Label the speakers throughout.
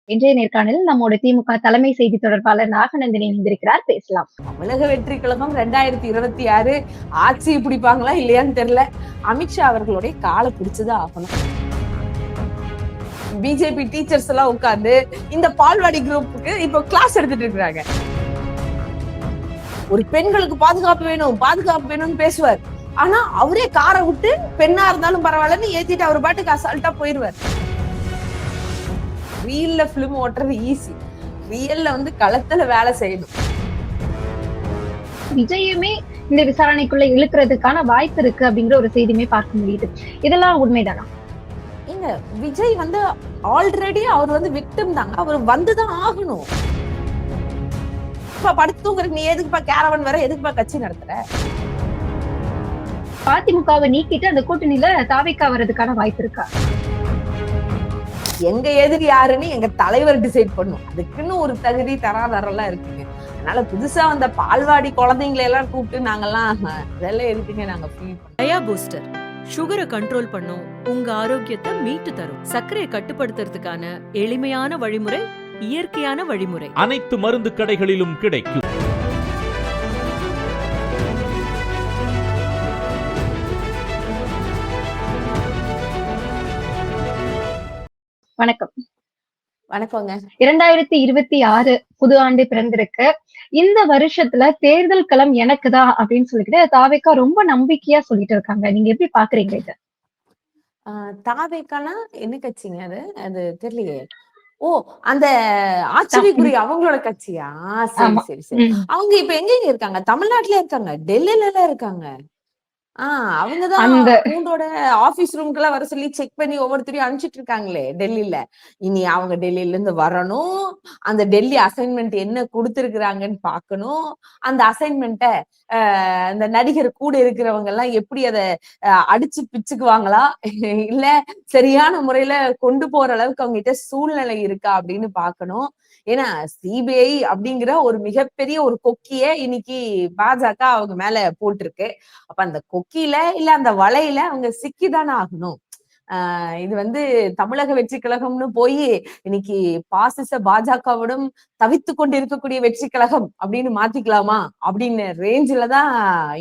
Speaker 1: இன்றைய நேர்காணலில் நம்மோட திமுக தலைமை செய்தி தொடர்பாளர் நாகநந்தினி இணைந்திருக்கிறார். பேசலாம்.
Speaker 2: தமிழக வெற்றி கழகம் 2026 ஆட்சி பிடிப்பாங்களா இல்லையான்னு தெரியல. அமித்ஷா அவர்களுடைய காலை பிடிச்சுதான் ஆகணும். பிஜேபி டீச்சர்ஸ் எல்லாம் உட்கார்ந்து இந்த பால்வாடி குரூப்புக்கு இப்ப கிளாஸ் எடுத்துட்டு இருக்காங்க. ஒரு பெண்களுக்கு பாதுகாப்பு வேணும்னு பேசுவார். ஆனா அவரே காரை விட்டு பெண்ணா இருந்தாலும் பரவாயில்லன்னு ஏத்திட்டு அவர் பாட்டுக்கு அசால்ட்டா போயிருவார். ரீல்ல பிலிம் ஓட்டுறது ஈஸி, ரியல்ல களத்துல வேலை செய்யணும்.
Speaker 1: விஜயுமே இந்த விசாரணைக்குள்ள இழுக்கிறதுக்கான வாய்ப்பு இருக்கு அப்படிங்கிற ஒரு செய்தியுமே பார்க்க முடியுது. இதெல்லாம் உண்மைதானா?
Speaker 2: ஏங்க, விஜய் ஆல்ரெடி அவர் விக்டிம் தாங்க. அவர் வந்துதான் ஆகணும். இப்ப படுத்து தூங்குறதுக்கு நீ எதுக்குப்பா கேரவன் வர, எதுக்குப்பா கட்சி நடத்துற?
Speaker 1: அதிமுகவை நீக்கிட்டு அந்த கூட்டணியில தாவேக்கா வர்றதுக்கான வாய்ப்பு இருக்கா?
Speaker 2: எங்க எதிரி யாருன்னு எங்க தலைவர் டிசைட் பண்ணும். அதுக்குன்னு ஒரு தகுதி தராதரெல்லாம் இருக்குங்க. அதனால புதுசா வந்த பால்வாடி குழந்தைங்களை எல்லாம் கூப்பிட்டு நாங்கெல்லாம் அதெல்லாம் இருக்குங்க. நாங்க ஃபீல்
Speaker 3: டயா பூஸ்டர் சுகரை கண்ட்ரோல் பண்ணும், உங்க ஆரோக்கியத்தை மீட்டு தரும். சர்க்கரையை கட்டுப்படுத்துறதுக்கான எளிமையான வழிமுறை, இயற்கையான வழிமுறை.
Speaker 4: அனைத்து மருந்து கடைகளிலும் கிடைக்கும்.
Speaker 1: வணக்கம்.
Speaker 2: வணக்கங்க.
Speaker 1: 2026 புது ஆண்டு பிறந்திருக்கு. இந்த வருஷத்துல தேர்தல் களம் எனக்குதான் அப்படின்னு சொல்லிக்கிட்டு தாவேக்கா ரொம்ப நம்பிக்கையா சொல்லிட்டு இருக்காங்க. நீங்க எப்படி பாக்குறீங்க இத?
Speaker 2: தாவேக்கானா என்ன கட்சிங்க? அது தெரியலையே. ஓ, அந்த ஆச்சரியக்குரிய அவங்களோட கட்சியா? சரி சரி சரி. அவங்க இப்ப எங்க இருக்காங்க? தமிழ்நாட்டுல இருக்காங்க, டெல்லியில எல்லாம் இருக்காங்க. அவங்கதான் பூண்டோட ஆபீஸ் ரூம்க்குலாம் வர சொல்லி செக் பண்ணி ஒவ்வொருத்தரையும் அனுப்பிச்சிட்டு இருக்காங்களே டெல்லியில. இனி அவங்க டெல்லியில இருந்து வரணும், அந்த டெல்லி அசைன்மெண்ட் என்ன கொடுத்திருக்கிறாங்கன்னு பாக்கணும். அந்த அசைன்மெண்ட்ட அந்த நடிகர் கூட இருக்கிறவங்க எல்லாம் எப்படி அதை அடிச்சு பிச்சுக்குவாங்களா, இல்ல சரியான முறையில கொண்டு போற அளவுக்கு அவங்க கிட்ட சூழ்நிலை இருக்கா அப்படின்னு பாக்கணும். ஏன்னா சிபிஐ அப்படிங்கிற ஒரு மிகப்பெரிய ஒரு கொக்கிய இன்னைக்கு பாஜக அவங்க மேல போட்டிருக்கு. அப்ப அந்த கொக்கியில இல்ல அந்த வலையில அவங்க சிக்கிதானே ஆகணும். இது தமிழக வெற்றி கழகம்னு போய் இன்னைக்கு பாசிச பாஜகவிடம் தவித்து கொண்டு இருக்கக்கூடிய வெற்றி கழகம் அப்படின்னு மாத்திக்கலாமா அப்படின்னு ரேஞ்சிலதான்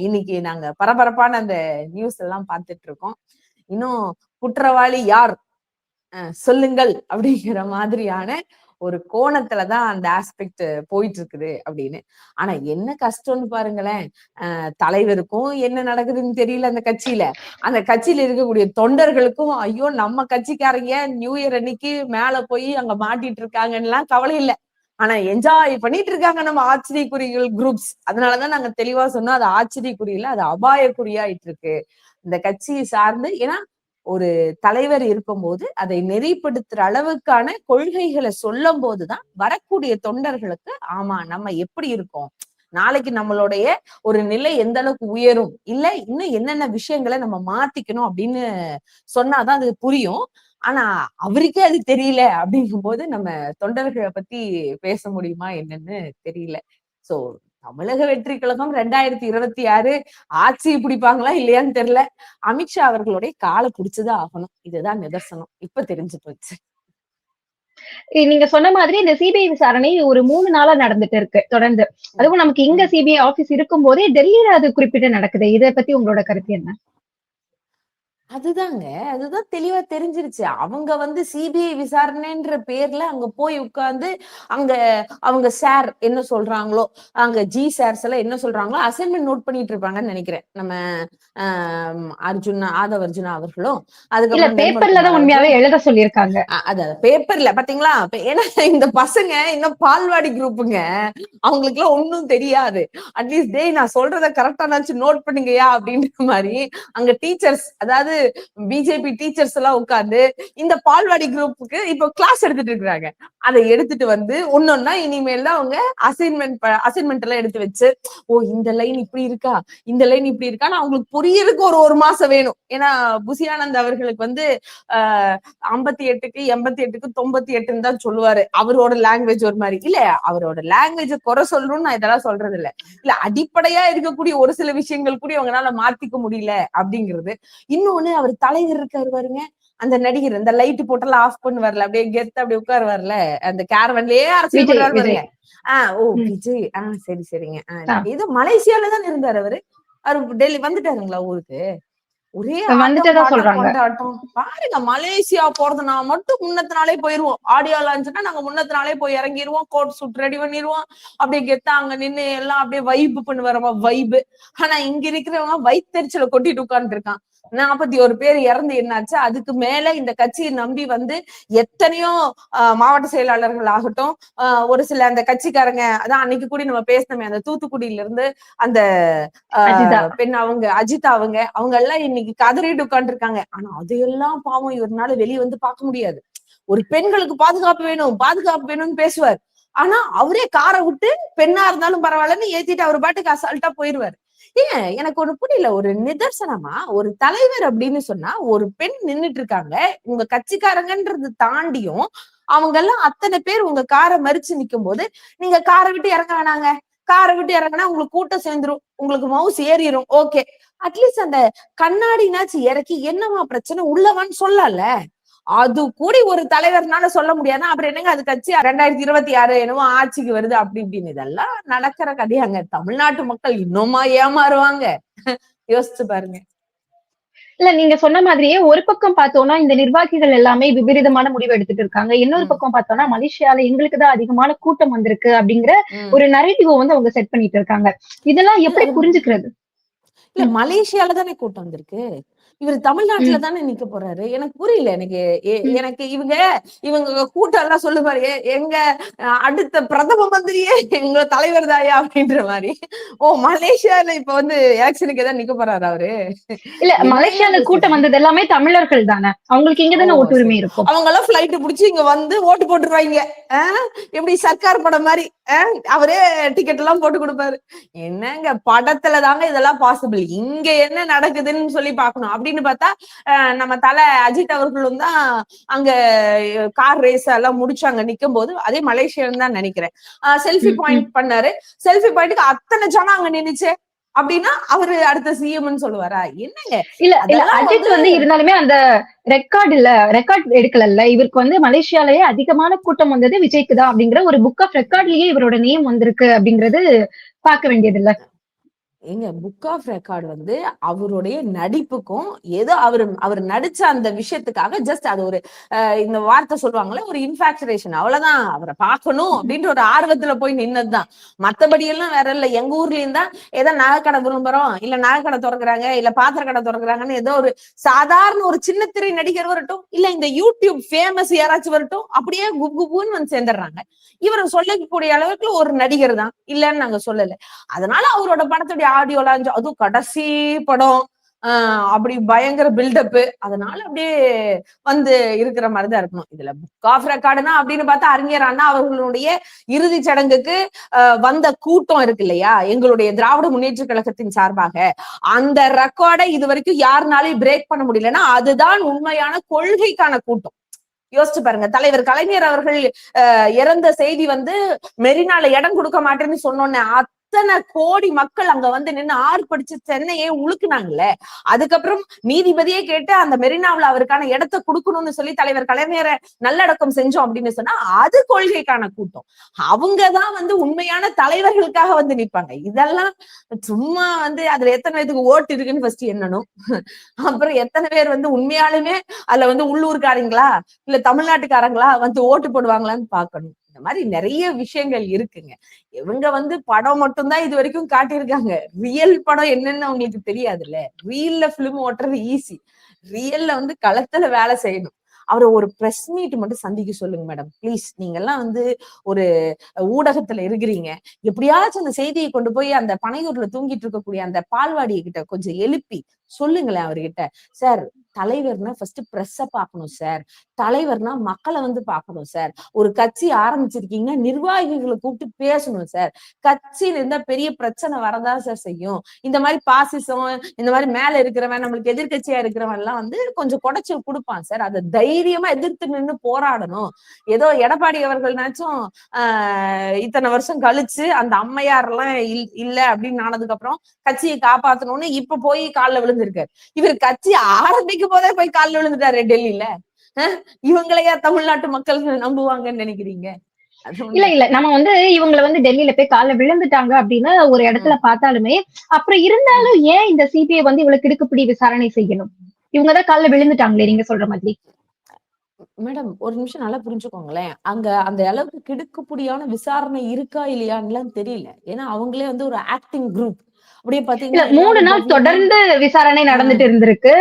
Speaker 2: இன்னைக்கு நாங்க பரபரப்பான அந்த நியூஸ் எல்லாம் பார்த்துட்டு இருக்கோம். இன்னும் குற்றவாளி யார் சொல்லுங்கள் அப்படிங்கிற மாதிரியான ஒரு கோணத்துலதான் அந்த ஆஸ்பெக்ட் போயிட்டு இருக்குது அப்படின்னு. ஆனா என்ன கஷ்டம்னு பாருங்களேன், தலைவருக்கும் என்ன நடக்குதுன்னு தெரியல அந்த கட்சியில இருக்கக்கூடிய தொண்டர்களுக்கும் ஐயோ நம்ம கட்சிக்காரங்க நியூ இயர் அன்னைக்கு மேல போய் அங்க மாட்டிட்டு இருக்காங்கன்னு கவலை இல்லை. ஆனா என்ஜாய் பண்ணிட்டு இருக்காங்க நம்ம ஆச்சரியக்குறிகள் குரூப்ஸ். அதனாலதான் நாங்க தெளிவா சொன்னோம், அது ஆச்சரியக்குறியில அது அபாயக்குறியாயிட்டு இருக்கு இந்த கட்சியை சார்ந்து. ஏன்னா ஒரு தலைவர் இருக்கும்போது அதை நெறிப்படுத்துற அளவுக்கான கொள்கைகளை சொல்லும் போதுதான் வரக்கூடிய தொண்டர்களுக்கு ஆமா நம்ம எப்படி இருக்கோம், நாளைக்கு நம்மளுடைய ஒரு நிலை எந்த அளவுக்கு உயரும், இல்ல இன்னும் என்னென்ன விஷயங்களை நம்ம மாத்திக்கணும் அப்படின்னு சொன்னாதான் அது புரியும். ஆனா அவருக்கே அது தெரியல அப்படிங்கும் போது நம்ம தொண்டர்களை பத்தி பேச முடியுமா என்னன்னு தெரியல. சோ தமிழக வெற்றி கழகம் 2026 ஆட்சி பிடிப்பாங்களா இல்லையான்னு தெரியல. அமித்ஷா அவர்களுடைய காலை பிடிச்சுதான் ஆகணும். இதுதான் நிதர்சனம். இப்ப தெரிஞ்சு போச்சு.
Speaker 1: நீங்க சொன்ன மாதிரி இந்த சிபிஐ விசாரணை ஒரு 3 நாளா நடந்துட்டு இருக்கு தொடர்ந்து. அதுவும் நமக்கு இங்க சிபிஐ ஆபீஸ் இருக்கும் போதே டெல்லியில அது குறிப்பிட்டு நடக்குது. இதை பத்தி உங்களோட கருத்து என்ன?
Speaker 2: அதுதான் தெளிவா தெரிஞ்சிருச்சு. அவங்க சிபிஐ விசாரணைன்ற பேர்ல அங்க போய் உட்கார்ந்து அங்க அவங்க சார் என்ன சொல்றாங்களோ, அங்க ஜி சார்ஸ் எல்லாம் என்ன சொல்றாங்களோ அசைன்மெண்ட் நோட் பண்ணிட்டு இருப்பாங்கன்னு நினைக்கிறேன். நம்ம ஆதவ அர்ஜுனா அவர்களும்
Speaker 1: அதுக்கப்புறம் பேப்பர்லதான் உண்மையாவே எழுத சொல்லியிருக்காங்க.
Speaker 2: அதாவது பேப்பர்ல பாத்தீங்களா. ஏன்னா இந்த பசங்க இன்னும் பால்வாடி குரூப்புங்க, அவங்களுக்கு எல்லாம் ஒன்னும் தெரியாது. அட்லீஸ்ட் டேய் நான் சொல்றத கரெக்டானாச்சும் நோட் பண்ணுங்கயா அப்படின்ற மாதிரி அங்க டீச்சர்ஸ், அதாவது பிஜேபி டீச்சர்ஸ் எல்லாம் உட்கார்ந்து இந்த பால்வாடி குரூப்புக்கு இப்ப கிளாஸ் எடுத்துட்டு இருக்காங்க. அதை எடுத்துட்டு ஒன்னொன்னா இனிமேல் தான் அவங்க அசைன்மெண்ட் எல்லாம் எடுத்து வச்சு, ஓ இந்த லைன் இப்படி இருக்கா, இந்த லைன் இப்படி இருக்கான்னு அவங்களுக்கு புரியறதுக்கு ஒரு மாசம் வேணும். ஏன்னா புசியானந்த் அவர்களுக்கு 58க்கு 88க்கு 98ன்னு தான் சொல்லுவாரு. அவரோட லாங்குவேஜ் ஒரு மாதிரி இல்ல, அவரோட லாங்குவேஜ குறை சொல்லணும்னு நான் இதெல்லாம் சொல்றது இல்ல அடிப்படையா இருக்கக்கூடிய ஒரு சில விஷயங்கள் கூட அவங்களால மாத்திக்க முடியல அப்படிங்கிறது. இன்னொன்னு அவர் தலைவர் இருக்காரு பாருங்க, அந்த நடிகர் இந்த லைட் போட்டெல்லாம் ஆஃப் பண்ணு வரல, அப்படியே கெத்து அப்படி உட்காரு வரல, அந்த கேரவன்லயே அரசியல் பண்றாரு பாருங்க. ஓ விஜய். சரி சரிங்க. இது மலேசியால தான் இருந்தாரு அவரு. அவரு டெல்லி வந்துட்டாருங்களா ஊருக்கு? ஒரே கொண்டாட்டம் பாருங்க. மலேசியா போறதுனா மட்டும் முன்னத்து நாளே போயிருவோம். ஆடியோ லான்ச்னா நாங்க முன்னத்து நாளே போய் இறங்கிடுவோம், கோட் சூட் ரெடி பண்ணிடுவோம், அப்படியே கெத்தா அங்க நின்று எல்லாம் அப்படியே வைப் பண்ணி வரமா வைப்பு. ஆனா இங்க இருக்கிறவங்க வயிற்றுச்சல கொட்டிட்டு உட்கார்ந்து இருக்கான். 41 பேர் இறந்து என்னாச்சு? அதுக்கு மேல இந்த கட்சியை நம்பி வந்து எத்தனையோ மாவட்ட செயலாளர்கள் ஆகட்டும், ஒரு சில அந்த கட்சிக்காரங்க, அதான் அன்னைக்கு கூட நம்ம பேசணுமே, அந்த தூத்துக்குடியில இருந்து அந்த பெண் அவங்க அஜிதா அவங்க எல்லாம் இன்னைக்கு கதறிட்டு உட்கார்ந்து இருக்காங்க. ஆனா அதையெல்லாம் பாவம் இவர்னால வெளியே வந்து பார்க்க முடியாது. ஒரு பெண்களுக்கு பாதுகாப்பு வேணும்னு பேசுவார். ஆனா அவரே காரை விட்டு பெண்ணா இருந்தாலும் பரவாயில்லன்னு ஏத்திட்டு அவர் பாட்டுக்கு அசால்ட்டா போயிருவாரு. ஏன் எனக்கு ஒண்ணு புரியல. ஒரு நிதர்சனமா ஒரு தலைவர் அப்படின்னு சொன்னா ஒரு பெண் நின்னுட்டு இருக்காங்க, உங்க கட்சிக்காரங்கன்றது தாண்டியும் அவங்க எல்லாம் அத்தனை பேர் உங்க காரை மறிச்சு நிக்கும் போது நீங்க காரை விட்டு இறங்க வேணாங்க, காரை விட்டு இறங்கினா உங்களுக்கு கூட்டம் சேர்ந்துரும், உங்களுக்கு மவுஸ் ஏறிடும், ஓகே அட்லீஸ்ட் அந்த கண்ணாடினாச்சு இறக்கி என்னமா பிரச்சனை உள்ளவான்னு சொல்லல. அது கூடி ஒரு தலைவர்னால சொல்ல முடியாது. அப்புறம் என்னங்க அது கட்சி 2026 என்னவோ ஆட்சிக்கு வருது அப்படி இப்படின்னு. இதெல்லாம் நடக்கிற கதையாங்க. தமிழ்நாட்டு மக்கள் இன்னுமா ஏமாறுவாங்க? யோசிச்சு பாருங்க.
Speaker 1: இல்ல நீங்க சொன்ன மாதிரியே ஒரு பக்கம் பார்த்தோம்னா இந்த நிர்வாகிகள் எல்லாமே விபரீதமான முடிவு எடுத்துட்டு இருக்காங்க. இன்னொரு பக்கம் பார்த்தோம்னா மலேசியால எங்களுக்குதான் அதிகமான கூட்டம் வந்திருக்கு அப்படிங்கிற ஒரு நரேட்டிவ் வந்து அவங்க செட் பண்ணிட்டு இருக்காங்க. இதெல்லாம் எப்படி புரிஞ்சுக்கிறது?
Speaker 2: இல்ல மலேசியால தானே கூட்டம் வந்திருக்கு, இவர் தமிழ்நாட்டுல தானே நிக்க போறாரு. எனக்கு புரியல. எனக்கு இவங்க கூட்டம் எல்லாம் சொல்லுவாரு, எங்க அடுத்த பிரதம மந்திரியே எங்க தலைவர் தாயா அப்படின்ற மாதிரி. ஓ மலேசியால இப்ப வந்து எலெக்ஷனுக்கு ஏதாவது நிக்க போறாரு அவரு?
Speaker 1: இல்ல மலேசியால கூட்டம் வந்தது எல்லாமே தமிழர்கள் தானே, அவங்களுக்கு இங்கதானே ஓட்டு உரிமை இருக்கும்.
Speaker 2: அவங்க எல்லாம் பிளைட் பிடிச்சி இங்க வந்து ஓட்டு போட்டுருவாங்க. எப்படி சர்க்கார் படம் மாதிரி அவரே டிக்கெட் எல்லாம் போட்டு கொடுப்பாரு. என்னங்க படத்துல தாங்க இதெல்லாம் பாசிபிள், இங்க என்ன நடக்குதுன்னு சொல்லி பாக்கணும். அப்படின்னு பார்த்தா நம்ம தலை அஜித் அவர்களும் தான் அங்க கார் ரேஸ் எல்லாம் முடிச்சு அங்க நிக்கும் போது, அதே மலேசியான்னு தான் நினைக்கிறேன், செல்ஃபி பாயிண்ட் பண்ணாரு. செல்ஃபி பாயிண்ட்டுக்கு அத்தனை ஜனம் அங்க நின்னுச்சு அப்படின்னா அவரு அடுத்த சிஎம்னு சொல்லுவாரா? என்னங்க
Speaker 1: இல்ல அஜித் வந்து இருந்தாலுமே அந்த ரெக்கார்ட் எடுக்கல. இவருக்கு வந்து மலேசியாலயே அதிகமான கூட்டம் வந்தது விஜய்க்கு தான் அப்படிங்கிற ஒரு புக் ஆஃப் ரெக்கார்ட்லயே இவரோட நேம் வந்திருக்கு அப்படிங்கிறது பார்க்க வேண்டியது இல்ல.
Speaker 2: எங்க புக் ஆஃப் ரெக்கார்டு வந்து அவருடைய நடிப்புக்கும் ஏதோ அவர் நடிச்ச அந்த விஷயத்துக்காக ஜஸ்ட் அது ஒரு இந்த வார்த்தை சொல்லுவாங்களே ஒரு இன்ஃபாக்சுரேஷன், அவ்வளவுதான். அவரை பார்க்கணும் அப்படின்ற ஒரு ஆர்வத்துல போய் நின்னதுதான். மத்தபடி எல்லாம் வேற இல்ல. எங்க ஊர்லயும் தான் ஏதோ நகைக்கடை விரும்புறோம், இல்ல நகைக்கடை திறக்கிறாங்க, இல்ல பாத்திர கடை திறக்கிறாங்கன்னு ஏதோ ஒரு சாதாரண ஒரு சின்ன திரை நடிகர் வரட்டும், இல்ல இந்த யூடியூப் ஃபேமஸ் யாராச்சும் வரட்டும், அப்படியே குப்புன்னு வந்து சேர்ந்துடுறாங்க. இவரை சொல்லக்கூடிய அளவுக்கு ஒரு நடிகர் தான் இல்லன்னு நாங்க சொல்லல. அதனால அவரோட படத்துடைய ஆடியோ லான்ச், அதுவும் கடைசி படம், அப்படி பயங்கர பில்டப், அதனால அப்படியே வந்து இருக்கிற மாதிரிதான் இருக்கணும். இதுல புக் ஆஃப் ரெக்கார்டுனா அப்படின்னு பார்த்தா அறிஞர் அண்ணா அவர்களுடைய இறுதி சடங்குக்கு வந்த கூட்டம் இருக்கு இல்லையா, எங்களுடைய திராவிட முன்னேற்ற கழகத்தின் சார்பாக, அந்த ரெக்கார்டை இது வரைக்கும் யாருனாலையும் பிரேக் பண்ண முடியலன்னா அதுதான் உண்மையான கொள்கைக்கான கூட்டம். யோசிச்சு பாருங்க. தலைவர் கலைஞர் அவர்கள் இறந்த செய்தி வந்து மெரினால இடம் கொடுக்க மாட்டேன்னு சொன்னோன்னே அத்தனை கோடி மக்கள் அங்க வந்து நின்று ஆர்ப்பரிச்சு சென்னையே உழுக்குனாங்கல்ல. அதுக்கப்புறம் நீதிபதியே கேட்டு அந்த மெரினாவில் அவருக்கான இடத்தை கொடுக்கணும்னு சொல்லி தலைவர் கலைஞரை நல்லடக்கம் செஞ்சோம் அப்படின்னு சொன்னா அது கொள்கைக்கான கூட்டம். அவங்கதான் வந்து உண்மையான தலைவர்களுக்காக வந்து நிற்பாங்க. இதெல்லாம் சும்மா வந்து அதுல எத்தனை பேருக்கு ஓட்டு இருக்குன்னு ஃபர்ஸ்ட் எண்ணணும். அப்புறம் எத்தனை பேர் வந்து உண்மையாலுமே அதுல வந்து உள்ளூர்காரங்களா இல்ல தமிழ்நாட்டுக்காரங்களா வந்து ஓட்டு போடுவாங்களான்னு பாக்கணும். இந்த மாதிரி நிறைய விஷயங்கள் இருக்குங்க. இவங்க வந்து படம் மட்டும்தான் இது வரைக்கும் காட்டியிருக்காங்க. ரியல் படம் என்னன்னு அவங்களுக்கு தெரியாதுல்ல. ரியல்ல பிலிம் ஓட்டுறது ஈஸி, ரியல்ல வந்து களத்துல வேலை செய்யணும். அவரை ஒரு பிரஸ் மீட் மட்டும் சந்திக்க சொல்லுங்க மேடம் பிளீஸ். நீங்க எல்லாம் வந்து ஒரு ஊடகத்துல இருக்கிறீங்க, எப்படியாச்சும் அந்த செய்தியை கொண்டு போய் அந்த பனையூர்ல தூங்கிட்டு இருக்கக்கூடிய அந்த பால்வாடியை கிட்ட கொஞ்சம் எழுப்பி சொல்லுங்களேன் அவர்கிட்ட. சார் தலைவர்னா ஃபர்ஸ்ட் பிரஸ்ஸ பாக்கணும் சார், தலைவர்னா மக்களை வந்து பாக்கணும் சார், ஒரு கட்சி ஆரம்பிச்சிருக்கீங்கன்னா நிர்வாகிகளை கூப்பிட்டு பேசணும் சார், கட்சியில இருந்தா பெரிய பிரச்சனை வரதான் சார் செய்யும். இந்த மாதிரி பாசிசம், இந்த மாதிரி மேல இருக்கிறவன் நம்மளுக்கு எதிர்கட்சியா இருக்கிறவன் எல்லாம் வந்து கொஞ்சம் குடைச்சல் கொடுப்பான் சார், அதை தைரியமா எதிர்த்து நின்று போராடணும். ஏதோ எடப்பாடி அவர்கள்னாச்சும் இத்தனை வருஷம் கழிச்சு அந்த அம்மையார் எல்லாம் இல்ல அப்படின்னு ஆனதுக்கு அப்புறம் கட்சியை காப்பாத்தணும்னு இப்ப போய் காலில் விழுந்து விழுந்திருக்காரு. இவர் கட்சி ஆரம்பிக்கும் போதே போய் காலில் விழுந்துட்டாரு டெல்லியில. இவங்களையா தமிழ்நாட்டு மக்கள் நம்புவாங்கன்னு நினைக்கிறீங்க?
Speaker 1: இல்ல நம்ம இவங்களை டெல்லியில போய் கால விழுந்துட்டாங்க அப்படின்னு ஒரு இடத்துல பார்த்தாலுமே, அப்புறம் இருந்தாலும் ஏன் இந்த சிபிஐ இவ்வளவு கிடுக்குப்பிடி விசாரணை செய்யணும்? இவங்கதான் காலில் விழுந்துட்டாங்களே நீங்க சொல்ற மாதிரி.
Speaker 2: மேடம் ஒரு நிமிஷம் நல்லா புரிஞ்சுக்கோங்களேன். அங்க அந்த அளவுக்கு கிடுக்குப்பிடியான விசாரணை இருக்கா இல்லையான்னு தெரியல. ஏன்னா அவங்களே ஒரு ஆக்டிங் குரூப். அப்படியே பாத்தீங்கன்னா
Speaker 1: 3 நாள் தொடர்ந்து விசாரணை நடந்துட்டு இருந்திருக்கு.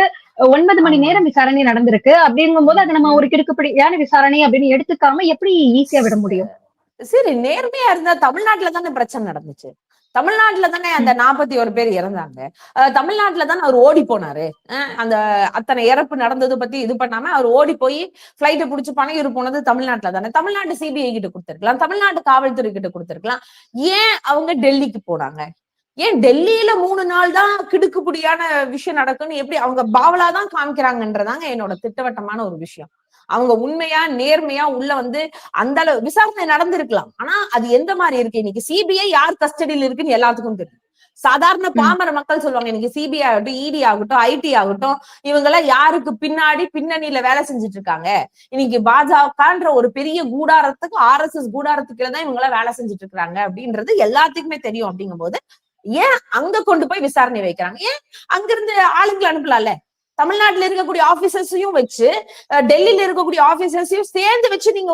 Speaker 1: 9 மணி நேரம் விசாரணை நடந்திருக்கு. அப்படிங்கும் போது அது நம்ம ஒரு கிடுக்குப்பிடியான விசாரணை அப்படின்னு எடுத்துக்காம எப்படி ஈஸியா விட முடியும்?
Speaker 2: சரி, நேர்மையா இருந்தா தமிழ்நாட்டுல தானே பிரச்சனை நடந்துச்சு. தமிழ்நாட்டுல தானே அந்த 41 பேர் இறந்தாங்க. தமிழ்நாட்டுல தானே அவர் ஓடி போனாரு. அந்த அத்தனை இறப்பு நடந்தது பத்தி இது பண்ணாம அவர் ஓடி போய் பிளைட்டை புடிச்சு பனையூர் போனது தமிழ்நாட்டுல தானே. தமிழ்நாட்டு சிபிஐ கிட்ட கொடுத்திருக்கலாம், தமிழ்நாட்டு காவல்துறை கிட்ட கொடுத்திருக்கலாம். ஏன் அவங்க டெல்லிக்கு போனாங்க? ஏன் டெல்லியில 3 நாள் தான் கிடுக்குப்பிடியான விஷயம் நடக்குன்னு எப்படி அவங்க பாவலாதான் காமிக்கிறாங்கன்றதாங்க என்னோட திட்டவட்டமான ஒரு விஷயம். அவங்க உண்மையா நேர்மையா உள்ள அந்த அளவு விசாரணை நடந்திருக்கலாம். ஆனா அது எந்த மாதிரி இருக்கு? இன்னைக்கு சிபிஐ யார் கஸ்டடியில் இருக்குன்னு எல்லாத்துக்கும் தெரியும். சாதாரண பாமர மக்கள் சொல்லுவாங்க இன்னைக்கு சிபிஐ ஆகட்டும், இடி ஆகட்டும், ஐடி ஆகட்டும், இவங்க எல்லாம் யாருக்கு பின்னணியில வேலை செஞ்சுட்டு இருக்காங்க. இன்னைக்கு பாஜகன்ற ஒரு பெரிய கூடாரத்துக்கு, RSS கூடாரத்துக்குள்ளதான் இவங்க எல்லாம் வேலை செஞ்சுட்டு இருக்காங்க அப்படின்றது எல்லாத்துக்குமே தெரியும். அப்படிங்கும் போது ஏன் அங்க கொண்டு போய் விசாரணை வைக்கிறாங்க? ஏன் அங்கிருந்து ஆளுங்களை அனுப்பலாம்ல? தமிழ்நாட்டுல இருக்கக்கூடிய ஆபீசர்ஸையும் வச்சு, டெல்லியில இருக்கக்கூடிய ஆபீசர்ஸையும் சேர்ந்து வச்சு நீங்க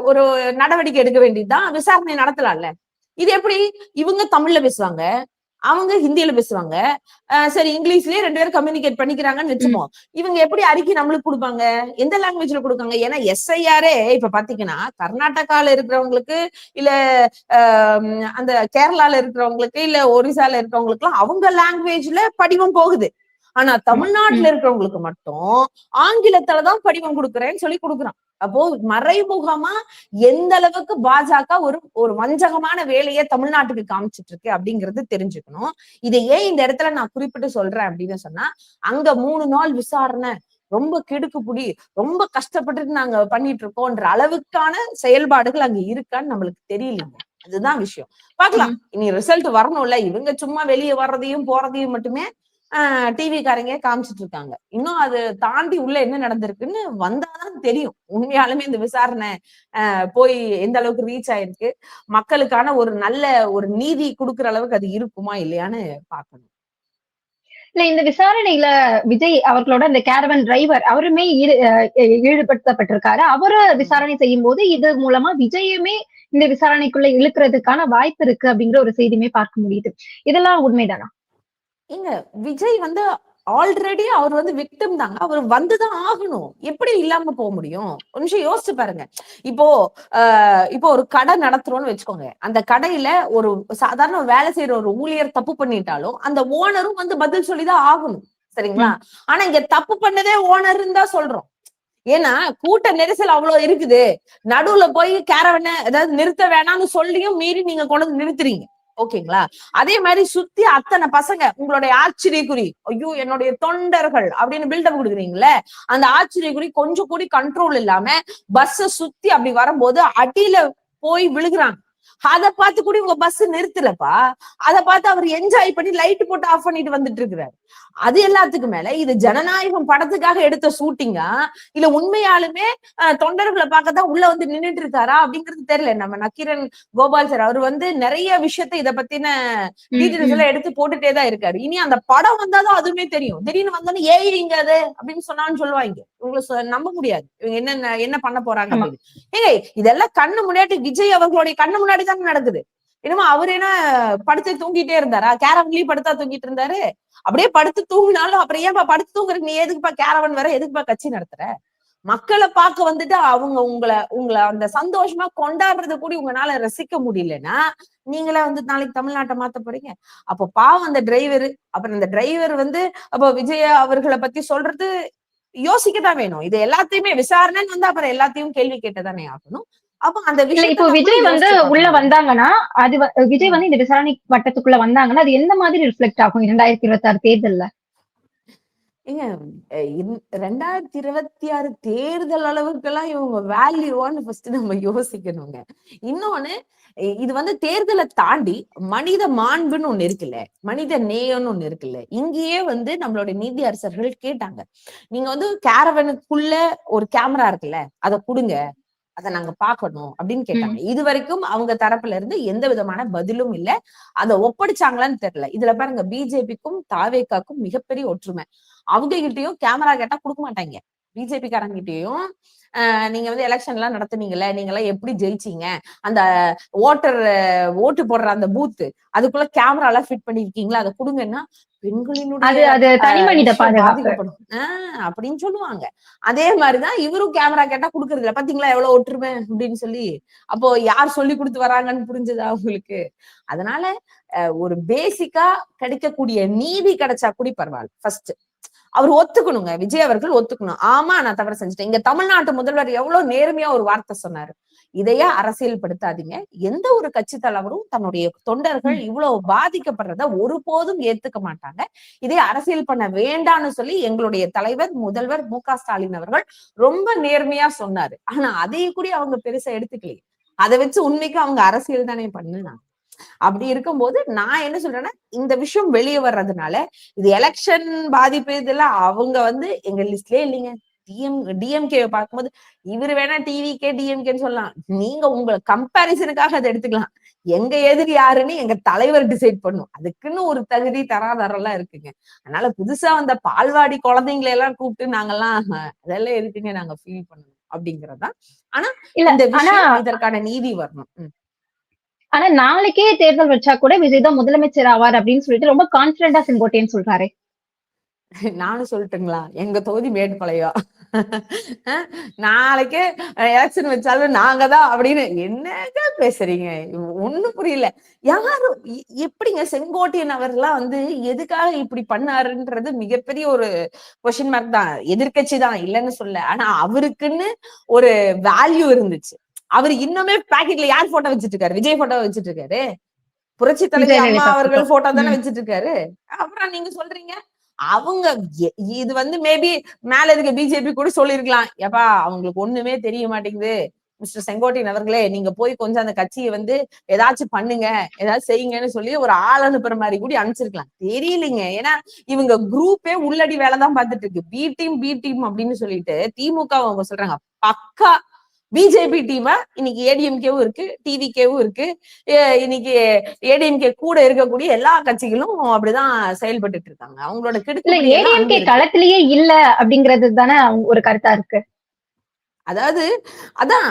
Speaker 2: ஒரு நடவடிக்கை எடுக்க வேண்டியதுதான், விசாரணை நடத்தலாம்ல. இது எப்படி? இவங்க தமிழ்ல பேசுவாங்க, அவங்க ஹிந்தியில பேசுவாங்க, சரி இங்கிலீஷ்லயே 2 பேரும் கம்யூனிகேட் பண்ணிக்கிறாங்கன்னு வச்சுப்போம். இவங்க எப்படி அறிக்கை நம்மளுக்கு கொடுப்பாங்க? எந்த லாங்குவேஜ்ல கொடுக்காங்க? ஏன்னா SIR இப்ப பாத்தீங்கன்னா கர்நாடகால இருக்கிறவங்களுக்கு, இல்ல அந்த கேரளால இருக்கிறவங்களுக்கு, இல்ல ஒரிசால இருக்கிறவங்களுக்கு எல்லாம் அவங்க லாங்குவேஜ்ல படிவம் போகுது. ஆனா தமிழ்நாட்டுல இருக்கிறவங்களுக்கு மட்டும் ஆங்கிலத்துலதான் படிவம் கொடுக்குறேன்னு சொல்லி கொடுக்குறான். அப்போ மறைமுகமா எந்த அளவுக்கு பாஜக ஒரு வஞ்சகமான வேலையை தமிழ்நாட்டுக்கு காமிச்சிட்டு இருக்கு அப்படிங்கறது தெரிஞ்சுக்கணும். இதை ஏன் இந்த இடத்துல நான் குறிப்பிட்டு சொல்றேன் அப்படின்னு சொன்னா, அங்க 3 நாள் விசாரணை ரொம்ப கிடுக்குப்புடி, ரொம்ப கஷ்டப்பட்டு நாங்க பண்ணிட்டு இருக்கோம்ன்ற அளவுக்கான செயல்பாடுகள் அங்க இருக்கான்னு நம்மளுக்கு தெரியலீங்க. அதுதான் விஷயம். பாக்கலாம், இனி ரிசல்ட் வரணும்ல. இவங்க சும்மா வெளியே வர்றதையும் போறதையும் மட்டுமே டிவி காரங்க காமிச்சிட்டு இருக்காங்க. இன்னும் அது தாண்டி உள்ள என்ன நடந்திருக்குன்னு வந்தாதான் தெரியும். உண்மையாலுமே இந்த விசாரணை போய் எந்த அளவுக்கு ரீச் ஆயிருக்கு, மக்களுக்கான ஒரு நல்ல ஒரு நீதி கொடுக்குற அளவுக்கு அது இருக்குமா இல்லையான்னு பாக்கணும்.
Speaker 1: இல்ல இந்த விசாரணையில விஜய் அவர்களோட அந்த கேரவன் டிரைவர் அவருமே ஈடுபடுத்தப்பட்டிருக்காரு. அவரு விசாரணை செய்யும் போது இது மூலமா விஜயுமே இந்த விசாரணைக்குள்ள இழுக்கிறதுக்கான வாய்ப்பு இருக்கு அப்படிங்கிற ஒரு செய்தியுமே பார்க்க முடியுது. இதெல்லாம் உண்மைதானா?
Speaker 2: இங்க விஜய் ஆல்ரெடி அவர் விக்டிம் தாங்க. அவர் வந்துதான் ஆகணும். எப்படி இல்லாம போக முடியும்? ஒரு நிமிஷம் யோசிச்சு பாருங்க. இப்போ ஒரு கடை நடத்துறோம்னு வச்சுக்கோங்க. அந்த கடையில ஒரு சாதாரண வேலை செய்யற ஒரு ஊழியர் தப்பு பண்ணிட்டாலும் அந்த ஓனரும் பதில் சொல்லிதான் ஆகணும். சரிங்களா? ஆனா இங்க தப்பு பண்ணதே ஓனர்ன்னு தான் சொல்றோம். ஏன்னா கூட்ட நெரிசல் அவ்வளவு இருக்குது. நடுவுல போய் கேரவனை ஏதாவது நிறுத்த வேணாம்னு சொல்லியும் மீறி நீங்க கொண்டு நிறுத்துறீங்க. ஓகேங்களா? அதே மாதிரி சுத்தி அத்தனை பசங்க உங்களுடைய ஆச்சரியக்குறி, ஐயோ என்னுடைய தொண்டர்கள் அப்படின்னு பில்டப் கொடுக்குறீங்களே, அந்த ஆச்சரியக்குறி கொஞ்சம் கூடி கண்ட்ரோல் இல்லாம பஸ்ஸ சுத்தி அப்படி வரும்போது அடியில போய் விழுகுறாங்க. அதை பார்த்து கூட உங்க பஸ் நிறுத்தலப்பா. அதை பார்த்து அவர் என்ஜாய் பண்ணி லைட் போட்டு ஆஃப் பண்ணிட்டு வந்துட்டு இருக்கிறாரு. அது எல்லாத்துக்கும் மேல இது ஜனநாயகம் படத்துக்காக எடுத்த ஷூட்டிங்கா இல்ல உண்மையாலுமே தொண்டர்களை பார்க்கதான் உள்ள நின்னுட்டு இருக்காரா அப்படிங்கிறது தெரியல. நம்ம நக்கீரன் கோபால் சார் அவர் நிறைய விஷயத்த இதை பத்தின டீட்டெயில்ஸ் எல்லாம் எடுத்து போட்டுட்டே தான் இருக்காரு. இனி அந்த படம் வந்தாதான் அதுவுமே தெரியும். திடீர்னு வந்தோன்னு இங்க அது அப்படின்னு சொன்னான்னு சொல்லுவாங்க. உங்களை நம்ப முடியாது இவங்க என்ன பண்ண போறாங்க அப்படின்னு. ஏங்க இதெல்லாம் கண்ணு முன்னாடி விஜய் அவர்களுடைய கண்ணு முன்னாடி தான் நடக்குது. என்னமோ அவர் என்ன படுத்து தூங்கிட்டே இருந்தாரா? கேரவன்லயும் படுத்தா தூங்கிட்டு இருந்தாரு. அப்படியே படுத்து தூங்கினாலும் அப்புறம் ஏன்பா படுத்து தூங்குறதுக்கு நீ எதுக்குப்பா கேரவன் வர, எதுக்குப்பா கட்சி நடத்துற? மக்களை பார்க்க அவங்க உங்களை அந்த சந்தோஷமா கொண்டாடுறது கூட உங்களால ரசிக்க முடியலன்னா நீங்களே நாளைக்கு தமிழ்நாட்டை மாத்த போறீங்க. அப்போ பாவம் அந்த டிரைவர். அப்புறம் அந்த டிரைவர் அப்போ விஜய அவர்களை பத்தி சொல்றது யோசிக்கதான் வேணும். இது எல்லாத்தையுமே விசாரணைன்னு அப்புறம் எல்லாத்தையும் கேள்வி கேட்டதானே ஆகணும். அப்ப அந்த
Speaker 1: இப்போ விஜய் உள்ள வந்தாங்கன்னா அது விஜய் இந்த விசாரணை வட்டத்துக்குள்ள வந்தாங்கன்னா அது எந்த மாதிரி ரிஃப்ளெக்ட் ஆகும் 2026 தேர்தல்ல?
Speaker 2: ஏங்க 2026 தேர்தல் அளவுக்கு எல்லாம் இவங்க வேல்யூவான்னு ஃபர்ஸ்ட் நம்ம யோசிக்கணுங்க. இன்னொன்னு இது வந்து தேர்தலை தாண்டி மனித மாண்புன்னு ஒண்ணு இருக்குல்ல, மனித நேயம்னு ஒண்ணு இருக்குல்ல. இங்கேயே வந்து நம்மளுடைய நீதி அரசர்கள் கேட்டாங்க, நீங்க வந்து கேரவனுக்குள்ள ஒரு கேமரா இருக்குல்ல, அதை கொடுங்க, அதை நாங்க பாக்கணும் அப்படின்னு கேட்டாங்க. இது வரைக்கும் அவங்க தரப்புல இருந்து எந்த விதமான பதிலும் இல்ல. அதை ஒப்படைச்சாங்களான்னு தெரியல. இதுல பாருங்க, பிஜேபிக்கும் தாவேக்காக்கும் மிகப்பெரிய ஒற்றுமை. அவங்க கிட்டயும் கேமரா கேட்டா கொடுக்க மாட்டாங்க. பிஜேபி காரங்கிட்டயும் நீங்க வந்து எலெக்ஷன் எல்லாம் நடத்துனீங்கல்ல, நீங்க எல்லாம் எப்படி ஜெயிச்சீங்க, அந்த ஓட்டு போடுற அந்த பூத்து அதுக்குள்ள கேமரா எல்லாம் ஃபிட் பண்ணிருக்கீங்களா, அதை கொடுங்கன்னா பெண்களினுடைய
Speaker 1: தனிமனித
Speaker 2: பாதிக்கப்படும் அப்படின்னு சொல்லுவாங்க. அதே மாதிரிதான் இவரும் கேமரா கேட்டா கொடுக்கறது இல்ல. பாத்தீங்களா எவ்வளவு ஒற்றுமை அப்படின்னு சொல்லி. அப்போ யார் சொல்லி கொடுத்து வராங்கன்னு புரிஞ்சுதா உங்களுக்கு? அதனால ஒரு பேசிக்கா கிடைக்கக்கூடிய நீதி கிடைச்சா கூட பரவாயில்ல. ஃபர்ஸ்ட் அவர் ஒத்துக்கணுங்க, விஜய் அவர்கள் ஒத்துக்கணும். ஆமா நான் தவறு செஞ்சுட்டேன். இங்க தமிழ்நாட்டு முதல்வர் எவ்வளவு நேர்மையா ஒரு வார்த்தை சொன்னாரு, இதையே அரசியல் படுத்தாதீங்க. எந்த ஒரு கட்சி தலைவரும் தன்னுடைய தொண்டர்கள் இவ்வளவு பாதிக்கப்படுறத ஒருபோதும் ஏத்துக்க மாட்டாங்க. இதை அரசியல் பண்ண வேண்டாம்னு சொல்லி எங்களுடைய தலைவர் முதல்வர் மு.க. ஸ்டாலின் அவர்கள் ரொம்ப நேர்மையா சொன்னாரு. ஆனா அதையும் கூட அவங்க பெருசா எடுத்துக்கலையே. அதை வச்சு உண்மைக்கு அவங்க அரசியல் தானே பண்ணுனாங்க. அப்படி இருக்கும்போது நான் என்ன சொல்றேன்னா, இந்த விஷயம் வெளியே வர்றதுனால இது எலெக்ஷன் பாதிப்பு இதெல்லாம் அவங்க வந்து எங்க லிஸ்ட்லயே இல்லைங்க. டிஎம்கே பார்க்கும்போது இவரு வேணா டிவிகே டிஎம்கேன்னு சொல்லலாம், நீங்க உங்க கம்பேரிசனுக்காக அதை எடுத்துக்கலாம். எங்க எதிரி யாருன்னு எங்க தலைவர் டிசைட் பண்ணும். அதுக்குன்னு ஒரு தகுதி தராதரம் எல்லாம் இருக்குங்க. அதனால புதுசா வந்த பால்வாடி குழந்தைங்களை எல்லாம் கூப்பிட்டு நாங்கெல்லாம் அதெல்லாம் எதுக்குங்க நாங்க ஃபீல் பண்ணணும் அப்படிங்கறதுதான். ஆனா இந்த விஷயம் இதற்கான நீதி வரணும்.
Speaker 1: ஆனா நாளைக்கே தேர்தல் வச்சா கூட விஜய் தான் முதலமைச்சர் ஆவார் அப்படின்னு சொல்லிட்டு ரொம்ப கான்பிடண்டா செங்கோட்டையன் சொல்றாரு.
Speaker 2: நானும் சொல்லட்டுங்களா, எங்க தொகுதி மேட்டுப்பாளையம், நாளைக்கே எலெக்ஷன் வச்சாலும் நாங்க தான் அப்படின்னு என்னங்க பேசுறீங்க? ஒண்ணும் புரியல. யாரும் எப்படிங்க செங்கோட்டையன் அவர்லாம் வந்து எதுக்காக இப்படி பண்ணாருன்றது மிகப்பெரிய ஒரு கொஸ்டின் மார்க் தான். எதிர்கட்சி தான் இல்லைன்னு சொல்ல, ஆனா அவருக்குன்னு ஒரு வேல்யூ இருந்துச்சு. அவர் இன்னுமே பாக்கெட்ல யார் போட்டோ வச்சிட்டு இருக்காரு? விஜய் போட்டோ வச்சிட்டு இருக்காரு. புரட்சி தலைவி அம்மா அவர்கள் போட்டோ தானே வச்சிட்டு இருக்காரு. அப்புறம் நீங்க சொல்றீங்க அவங்க இது வந்து மேபி மேல இருக்க பிஜேபி கூட சொல்லிருக்கலாம், ஏப்பா அவங்களுக்கு ஒண்ணுமே தெரிய மாட்டேங்குது மிஸ்டர் செங்கோட்டையன் அவர்களே, நீங்க போய் கொஞ்சம் அந்த கட்சியை வந்து ஏதாச்சும் பண்ணுங்க, ஏதாவது செய்யுங்கன்னு சொல்லி ஒரு ஆள் அனுப்புற மாதிரி கூட அனுப்பிச்சிருக்கலாம். தெரியலைங்க. ஏன்னா இவங்க குரூப்பே உள்ளடி வேலைதான் பார்த்துட்டு இருக்கு. பி டீம் அப்படின்னு சொல்லிட்டு திமுக அவங்க சொல்றாங்க. பக்கா பிஜேபி டீமா இன்னைக்கு ஏடிஎம்கேவும் இருக்கு, டிவிகேவும் இருக்கு. இன்னைக்கு ஏடிஎம்கே கூட இருக்கக்கூடிய எல்லா கட்சிகளும் அப்படிதான் செயல்பட்டு இருக்காங்க. அவங்களோட
Speaker 1: ஏடிஎம்கே களத்திலேயே இல்ல அப்படிங்கிறது தானே ஒரு கருத்தா இருக்கு.
Speaker 2: அதாவது அதான்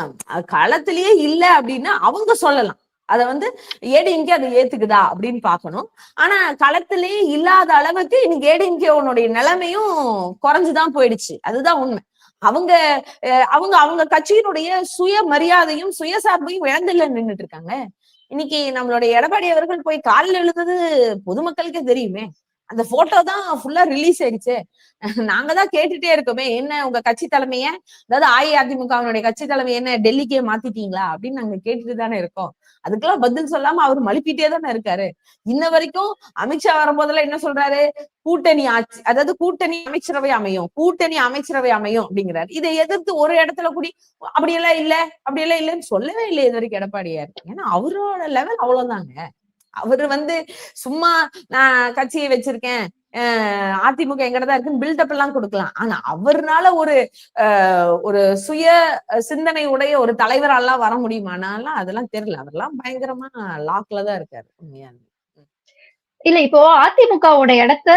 Speaker 2: களத்திலேயே இல்ல அப்படின்னு அவங்க சொல்லலாம். அத வந்து ஏடிஎம்கே அதை ஏத்துக்குதா அப்படின்னு பாக்கணும். ஆனா களத்திலேயே இல்லாத அளவுக்கு இன்னைக்கு ஏடிஎம்கே உன்னுடைய நிலைமையும் குறைஞ்சுதான் போயிடுச்சு. அதுதான் உண்மை. அவங்க அவங்க அவங்க கட்சியினுடைய சுய மரியாதையும் சுயசார்பையும் இழந்துல நின்றுட்டு இருக்காங்க. இன்னைக்கு நம்மளுடைய எடப்பாடி அவர்கள் போய் காலில் எழுந்தது பொதுமக்களுக்கே தெரியுமே. அந்த போட்டோ தான் ஃபுல்லா ரிலீஸ் ஆயிடுச்சு. நாங்க தான் கேட்டுட்டே இருக்கோமே, என்ன உங்க கட்சி தலைமைய, அதாவது அஇஅதிமுகவினுடைய கட்சி தலைமை என்ன டெல்லிக்கே மாத்திட்டீங்களா அப்படின்னு நாங்க கேட்டுட்டு தானே இருக்கோம். அதுக்கெல்லாம் பதில் சொல்லாம அவர் மழுப்பிட்டே தானே இருக்காரு. இன்ன வரைக்கும் அமித்ஷா வரும்போதெல்லாம் என்ன சொல்றாரு, கூட்டணி ஆட்சி, அதாவது கூட்டணி அமைச்சரவை அமையும், கூட்டணி அமைச்சரவை அமையும் அப்படிங்கிறாரு. இதை எதிர்த்து ஒரு இடத்துல கூடி அப்படியெல்லாம் இல்லைன்னு சொல்லவே இல்லை இது வரைக்கும் எடப்பாடியார். ஏன்னா அவரோட லெவல் அவ்வளவுதாங்க. அவரு வந்து சும்மா நான் கட்சியை வச்சிருக்கேன், அதிமுக எங்கடதான் இருக்குன்னு பில்டப் எல்லாம் கொடுக்கலாம். ஆனா அவர்னால ஒரு சுய சிந்தனை உடைய ஒரு தலைவரெல்லாம் வர முடியுமானாலும் அதெல்லாம் தெரியல. அவரெல்லாம் பயங்கரமா லாக்லதான் இருக்காரு உண்மையா.
Speaker 1: இல்ல இப்போ அதிமுகவோட இடத்த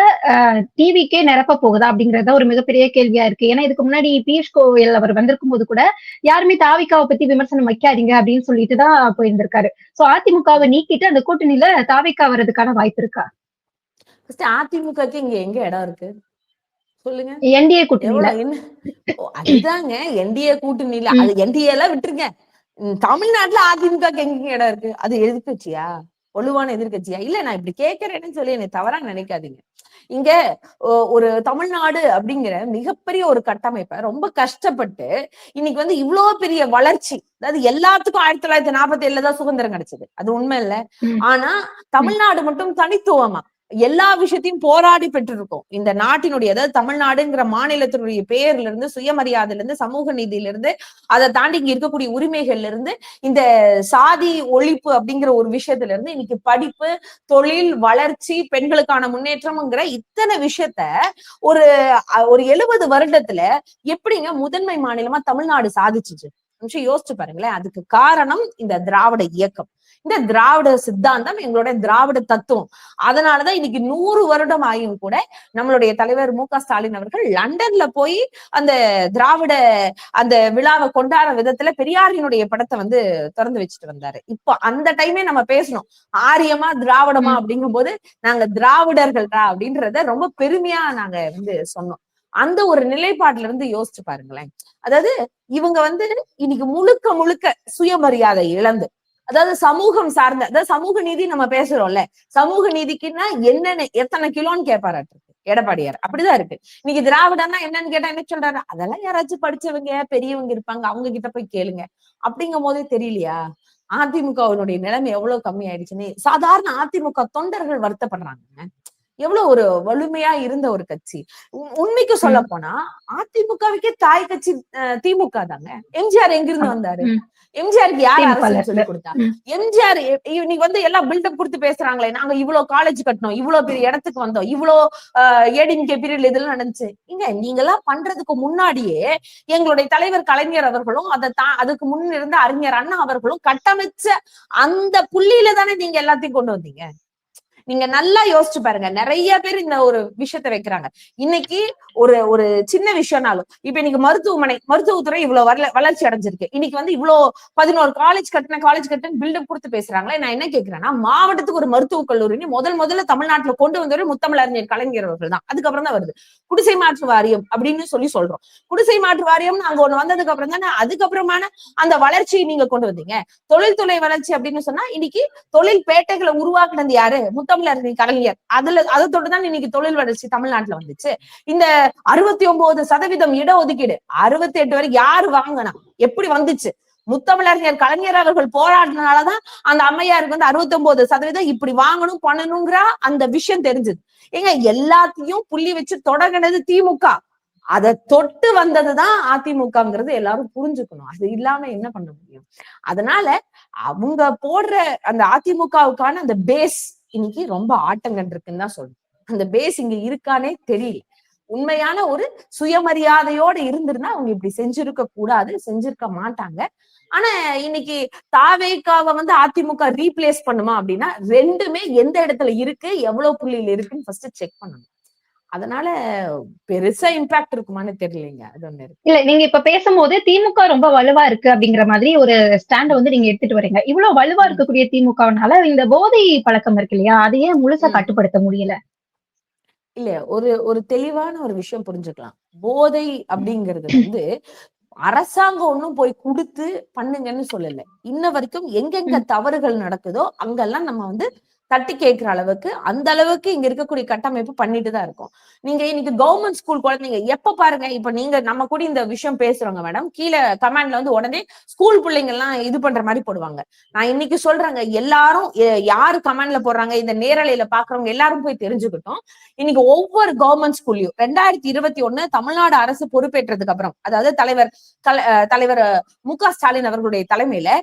Speaker 1: டிவிக்கே நிரப்ப போகுதா அப்படிங்கறத ஒரு மிகப்பெரிய கேள்வியா இருக்கு. ஏன்னா இதுக்கு முன்னாடி பியூஷ் கோயல் அவர் வந்திருக்கும் போது கூட யாருமே தாவிகாவை பத்தி விமர்சனம் வைக்காதீங்க அப்படின்னு சொல்லிட்டுதான் போயிருந்திருக்காரு. சோ அதிமுகவை நீக்கிட்டு அந்த கூட்டணியில தாவிகா வர்றதுக்கான வாய்ப்பு இருக்கா?
Speaker 2: அதிமுகக்கு இங்க எங்க இடம் இருக்கு சொல்லுங்க.
Speaker 1: என்டிஏ கூட்டணியில
Speaker 2: அதுதாங்க என்டிஏ கூட்டணியில. அது என்டிஏ எல்லாம் விட்டுருங்க. தமிழ்நாட்டுல அதிமுகக்கு எங்க இடம் இருக்கு? அது எதிர்கட்சியா, வலுவான எதிர்கட்சியா? இல்ல நான் இப்படி கேட்கறேன்னு சொல்லி என்னை தவறா நினைக்காதீங்க. இங்க ஒரு தமிழ்நாடு அப்படிங்கிற மிகப்பெரிய ஒரு கட்டமைப்பை ரொம்ப கஷ்டப்பட்டு இன்னைக்கு வந்து இவ்வளவு பெரிய வளர்ச்சி, அதாவது எல்லாத்துக்கும் 1947 தான் சுதந்திரம் கிடைச்சது, அது உண்மை இல்ல. ஆனா தமிழ்நாடு மட்டும் தனித்துவமா எல்லா விஷயத்தையும் போராடி பெற்றிருக்கோம். இந்த நாட்டினுடைய, அதாவது தமிழ்நாடுங்கிற மாநிலத்தினுடைய பெயர்ல இருந்து, சுயமரியாதையில இருந்து, சமூக நீதியில இருந்து, அதை தாண்டி இங்க இருக்கக்கூடிய உரிமைகள்ல இருந்து, இந்த சாதி ஒழிப்பு அப்படிங்கிற ஒரு விஷயத்துல இருந்து இன்னைக்கு படிப்பு, தொழில், வளர்ச்சி, பெண்களுக்கான முன்னேற்றம்ங்கிற இத்தனை விஷயத்த ஒரு 70 வருடத்துல எப்படிங்க முதன்மை மாநிலமா தமிழ்நாடு சாதிச்சுச்சு? நிமிஷம் யோசிச்சு பாருங்களேன். அதுக்கு காரணம் இந்த திராவிட இயக்கம், இந்த திராவிட சித்தாந்தம், எங்களுடைய திராவிட தத்துவம். அதனாலதான் இன்னைக்கு 100 வருடம் ஆயும் கூட நம்மளுடைய தலைவர் மு க ஸ்டாலின் அவர்கள் லண்டன்ல போய் அந்த திராவிட அந்த விழாவை கொண்டாட விதத்துல பெரியாரினுடைய படத்தை வந்து திறந்து வச்சுட்டு வந்தாரு. இப்போ அந்த டைமே நம்ம பேசணும், ஆரியமா திராவிடமா அப்படிங்கும் போது நாங்க திராவிடர்கள்டா அப்படின்றத ரொம்ப பெருமையா நாங்க வந்து சொன்னோம். அந்த ஒரு நிலைப்பாட்டுல இருந்து யோசிச்சு பாருங்களேன். அதாவது இவங்க வந்து இன்னைக்கு முழுக்க முழுக்க சுயமரியாதை இழந்து, அதாவது சமூகம் சார்ந்த, அதாவது சமூக நீதி நம்ம பேசுறோம்ல, சமூக நீதிக்குன்னா என்னன்னு எத்தனை கிலோன்னு கேட்பாராட்டு எடப்பாடியார். அப்படிதான் இருக்கு. இன்னைக்கு திராவிடன்னா என்னன்னு கேட்டா என்ன சொல்றாரு? அதெல்லாம் யாராச்சும் படிச்சவங்க பெரியவங்க இருப்பாங்க, அவங்க கிட்ட போய் கேளுங்க. அப்படிங்கும் போதே தெரியலையா அதிமுகவினுடைய நிலைமை எவ்வளவு கம்மி ஆயிடுச்சுன்னு? சாதாரண அதிமுக தொண்டர்கள் வருத்தப்படுறாங்க. எவ்வளவு ஒரு வலிமையா இருந்த ஒரு கட்சி. உண்மைக்கு சொல்ல போனா அதிமுகவுக்கே தாய் கட்சி திமுக தாங்க. எம்ஜிஆர் எங்கிருந்து வந்தாரு? எம்ஜிஆருக்கு யார் அரசியல் சொல்லி கொடுத்தா? எம்ஜிஆர் இன்னைக்கு வந்து எல்லாம் பில்டப் கொடுத்து பேசுறாங்களே, நாங்க இவ்வளவு காலேஜ் கட்டணும், இவ்வளவு பெரிய இடத்துக்கு வந்தோம், இவ்வளவு ஏடிஎம்கே பீரியட்ல இதெல்லாம் நடந்துச்சு. இங்க நீங்க எல்லாம் பண்றதுக்கு முன்னாடியே எங்களுடைய தலைவர் கலைஞர் அவர்களும் அதுக்கு முன் இருந்த அறிஞர் அண்ணா அவர்களும் கட்டமைச்ச அந்த புள்ளியில தானே நீங்க எல்லாத்தையும் கொண்டு வந்தீங்க. நீங்க நல்லா யோசிச்சு பாருங்க. நிறைய பேர் இந்த ஒரு விஷயத்த வைக்கிறாங்க. இன்னைக்கு ஒரு சின்ன விஷயம்னாலும், இப்ப இன்னைக்கு மருத்துவத்துறை இவ்வளவு வளர்ச்சி அடைஞ்சிருக்கு. இன்னைக்கு வந்து இவ்வளவு 11 காலேஜ் கட்டின பில்டப் கொடுத்து பேசுறாங்களே. நான் என்ன கேட்கிறேன்னா, மாவட்டத்துக்கு ஒரு மருத்துவக் கல்லூரி முதல்ல தமிழ்நாட்டுல கொண்டு வந்தவர் முத்தமிழறிஞர் கலைஞர் அவர்கள் தான். அதுக்கப்புறம் தான் வருது குடிசை மாற்று வாரியம் அப்படின்னு சொல்றோம். குடிசை மாற்று வாரியம் அங்க ஒண்ணு வந்ததுக்கு அப்புறம் தானே அதுக்கப்புறமான அந்த வளர்ச்சியை நீங்க கொண்டு வந்தீங்க. தொழில்துறை வளர்ச்சி அப்படின்னு சொன்னா இன்னைக்கு தொழில் பேட்டைகளை உருவாக்குனது யாரு? முத்தமிழறிஞர் கலைஞர். அதை தொட்டுதான் இன்னைக்கு தொழில் வளர்ச்சி தமிழ்நாட்டுல வந்துச்சு. இந்த 69% இடஒதுக்கீடு 68 வரைக்கும் யாரு வாங்கினா, எப்படி வந்துச்சு? முத்தமிழறிஞர் கலைஞர் அவர்கள் போராடினாலதான் அந்த அம்மையாருக்கு வந்து 69% இப்படி வாங்கணும் பண்ணணுங்கிற அந்த விஷயம் தெரிஞ்சது. ஏங்க எல்லாத்தையும் புள்ளி வச்சு தொடங்கினது திமுக, அதை தொட்டு வந்ததுதான் அதிமுகங்கிறது எல்லாரும் புரிஞ்சுக்கணும். அது இல்லாம என்ன பண்ண முடியும்? அதனால அவங்க போடுற அந்த அதிமுகவுக்கான அந்த பேஸ் இன்னைக்கு ரொம்ப ஆட்டங்கன் இருக்குன்னு தான் சொல்லணும். அந்த பேஸ் இங்க இருக்கானே தெரியல. உண்மையான ஒரு சுயமரியாதையோட இருந்திருந்தா அவங்க இப்படி செஞ்சிருக்க கூடாது, செஞ்சிருக்க மாட்டாங்க. ஆனா இன்னைக்கு தாவேக்காவை வந்து அதிமுக ரீப்ளேஸ் பண்ணுமா அப்படின்னா, ரெண்டுமே எந்த இடத்துல இருக்கு, எவ்வளவு புள்ளியில இருக்குன்னு ஃபர்ஸ்ட் செக் பண்ணணும். அதனால பெருசா இம்பாக்ட் இருக்குமான்னு தெரியலங்க. அது ஒண்ணு இருக்கு.
Speaker 1: இல்ல, நீங்க இப்ப பேசும்போது திமுக ரொம்ப வலுவா இருக்கு அப்படிங்கிற மாதிரி ஒரு ஸ்டாண்ட வந்து நீங்க எடுத்துட்டு வரீங்க. இவ்வளவு வலுவா இருக்கக்கூடிய திமுகனால இந்த போதை பழக்கம் இருக்கு இல்லையா, அதையே முழுசா கட்டுப்படுத்த முடியல?
Speaker 2: இல்ல, ஒரு தெளிவான ஒரு விஷயம் புரிஞ்சுக்கலாம். போதை அப்படிங்கிறது வந்து அரசாங்கம் ஒண்ணும் போய் கொடுத்து பண்ணுங்கன்னு சொல்லல. இன்ன வரைக்கும் எங்கெங்க தவறுகள் நடக்குதோ அங்கெல்லாம் நம்ம வந்து தட்டி கேட்கிற அளவுக்கு அந்த அளவுக்கு இங்க இருக்கக்கூடிய கட்டமைப்பு பண்ணிட்டு தான் இருக்கும். நீங்க இன்னைக்கு கவர்மெண்ட் ஸ்கூல் குழந்தைங்க எப்ப பாருங்க, இப்ப நீங்க நம்ம கூட இந்த விஷயம் பேசுறோங்க மேடம், கீழே கமெண்ட்ல வந்து உடனே ஸ்கூல் பிள்ளைங்க எல்லாம் இது பண்ற மாதிரி போடுவாங்க. நான் இன்னைக்கு சொல்றேங்க, எல்லாரும் யாரு கமெண்ட்ல போடுறாங்க, இந்த நேரலையில பாக்குறவங்க எல்லாரும் போய் தெரிஞ்சுக்கிட்டோம். இன்னைக்கு ஒவ்வொரு கவர்மெண்ட் ஸ்கூல்லையும் 2021 தமிழ்நாடு அரசு பொறுப்பேற்றதுக்கு அப்புறம், அதாவது தலைவர் மு க ஸ்டாலின் அவர்களுடைய தலைமையில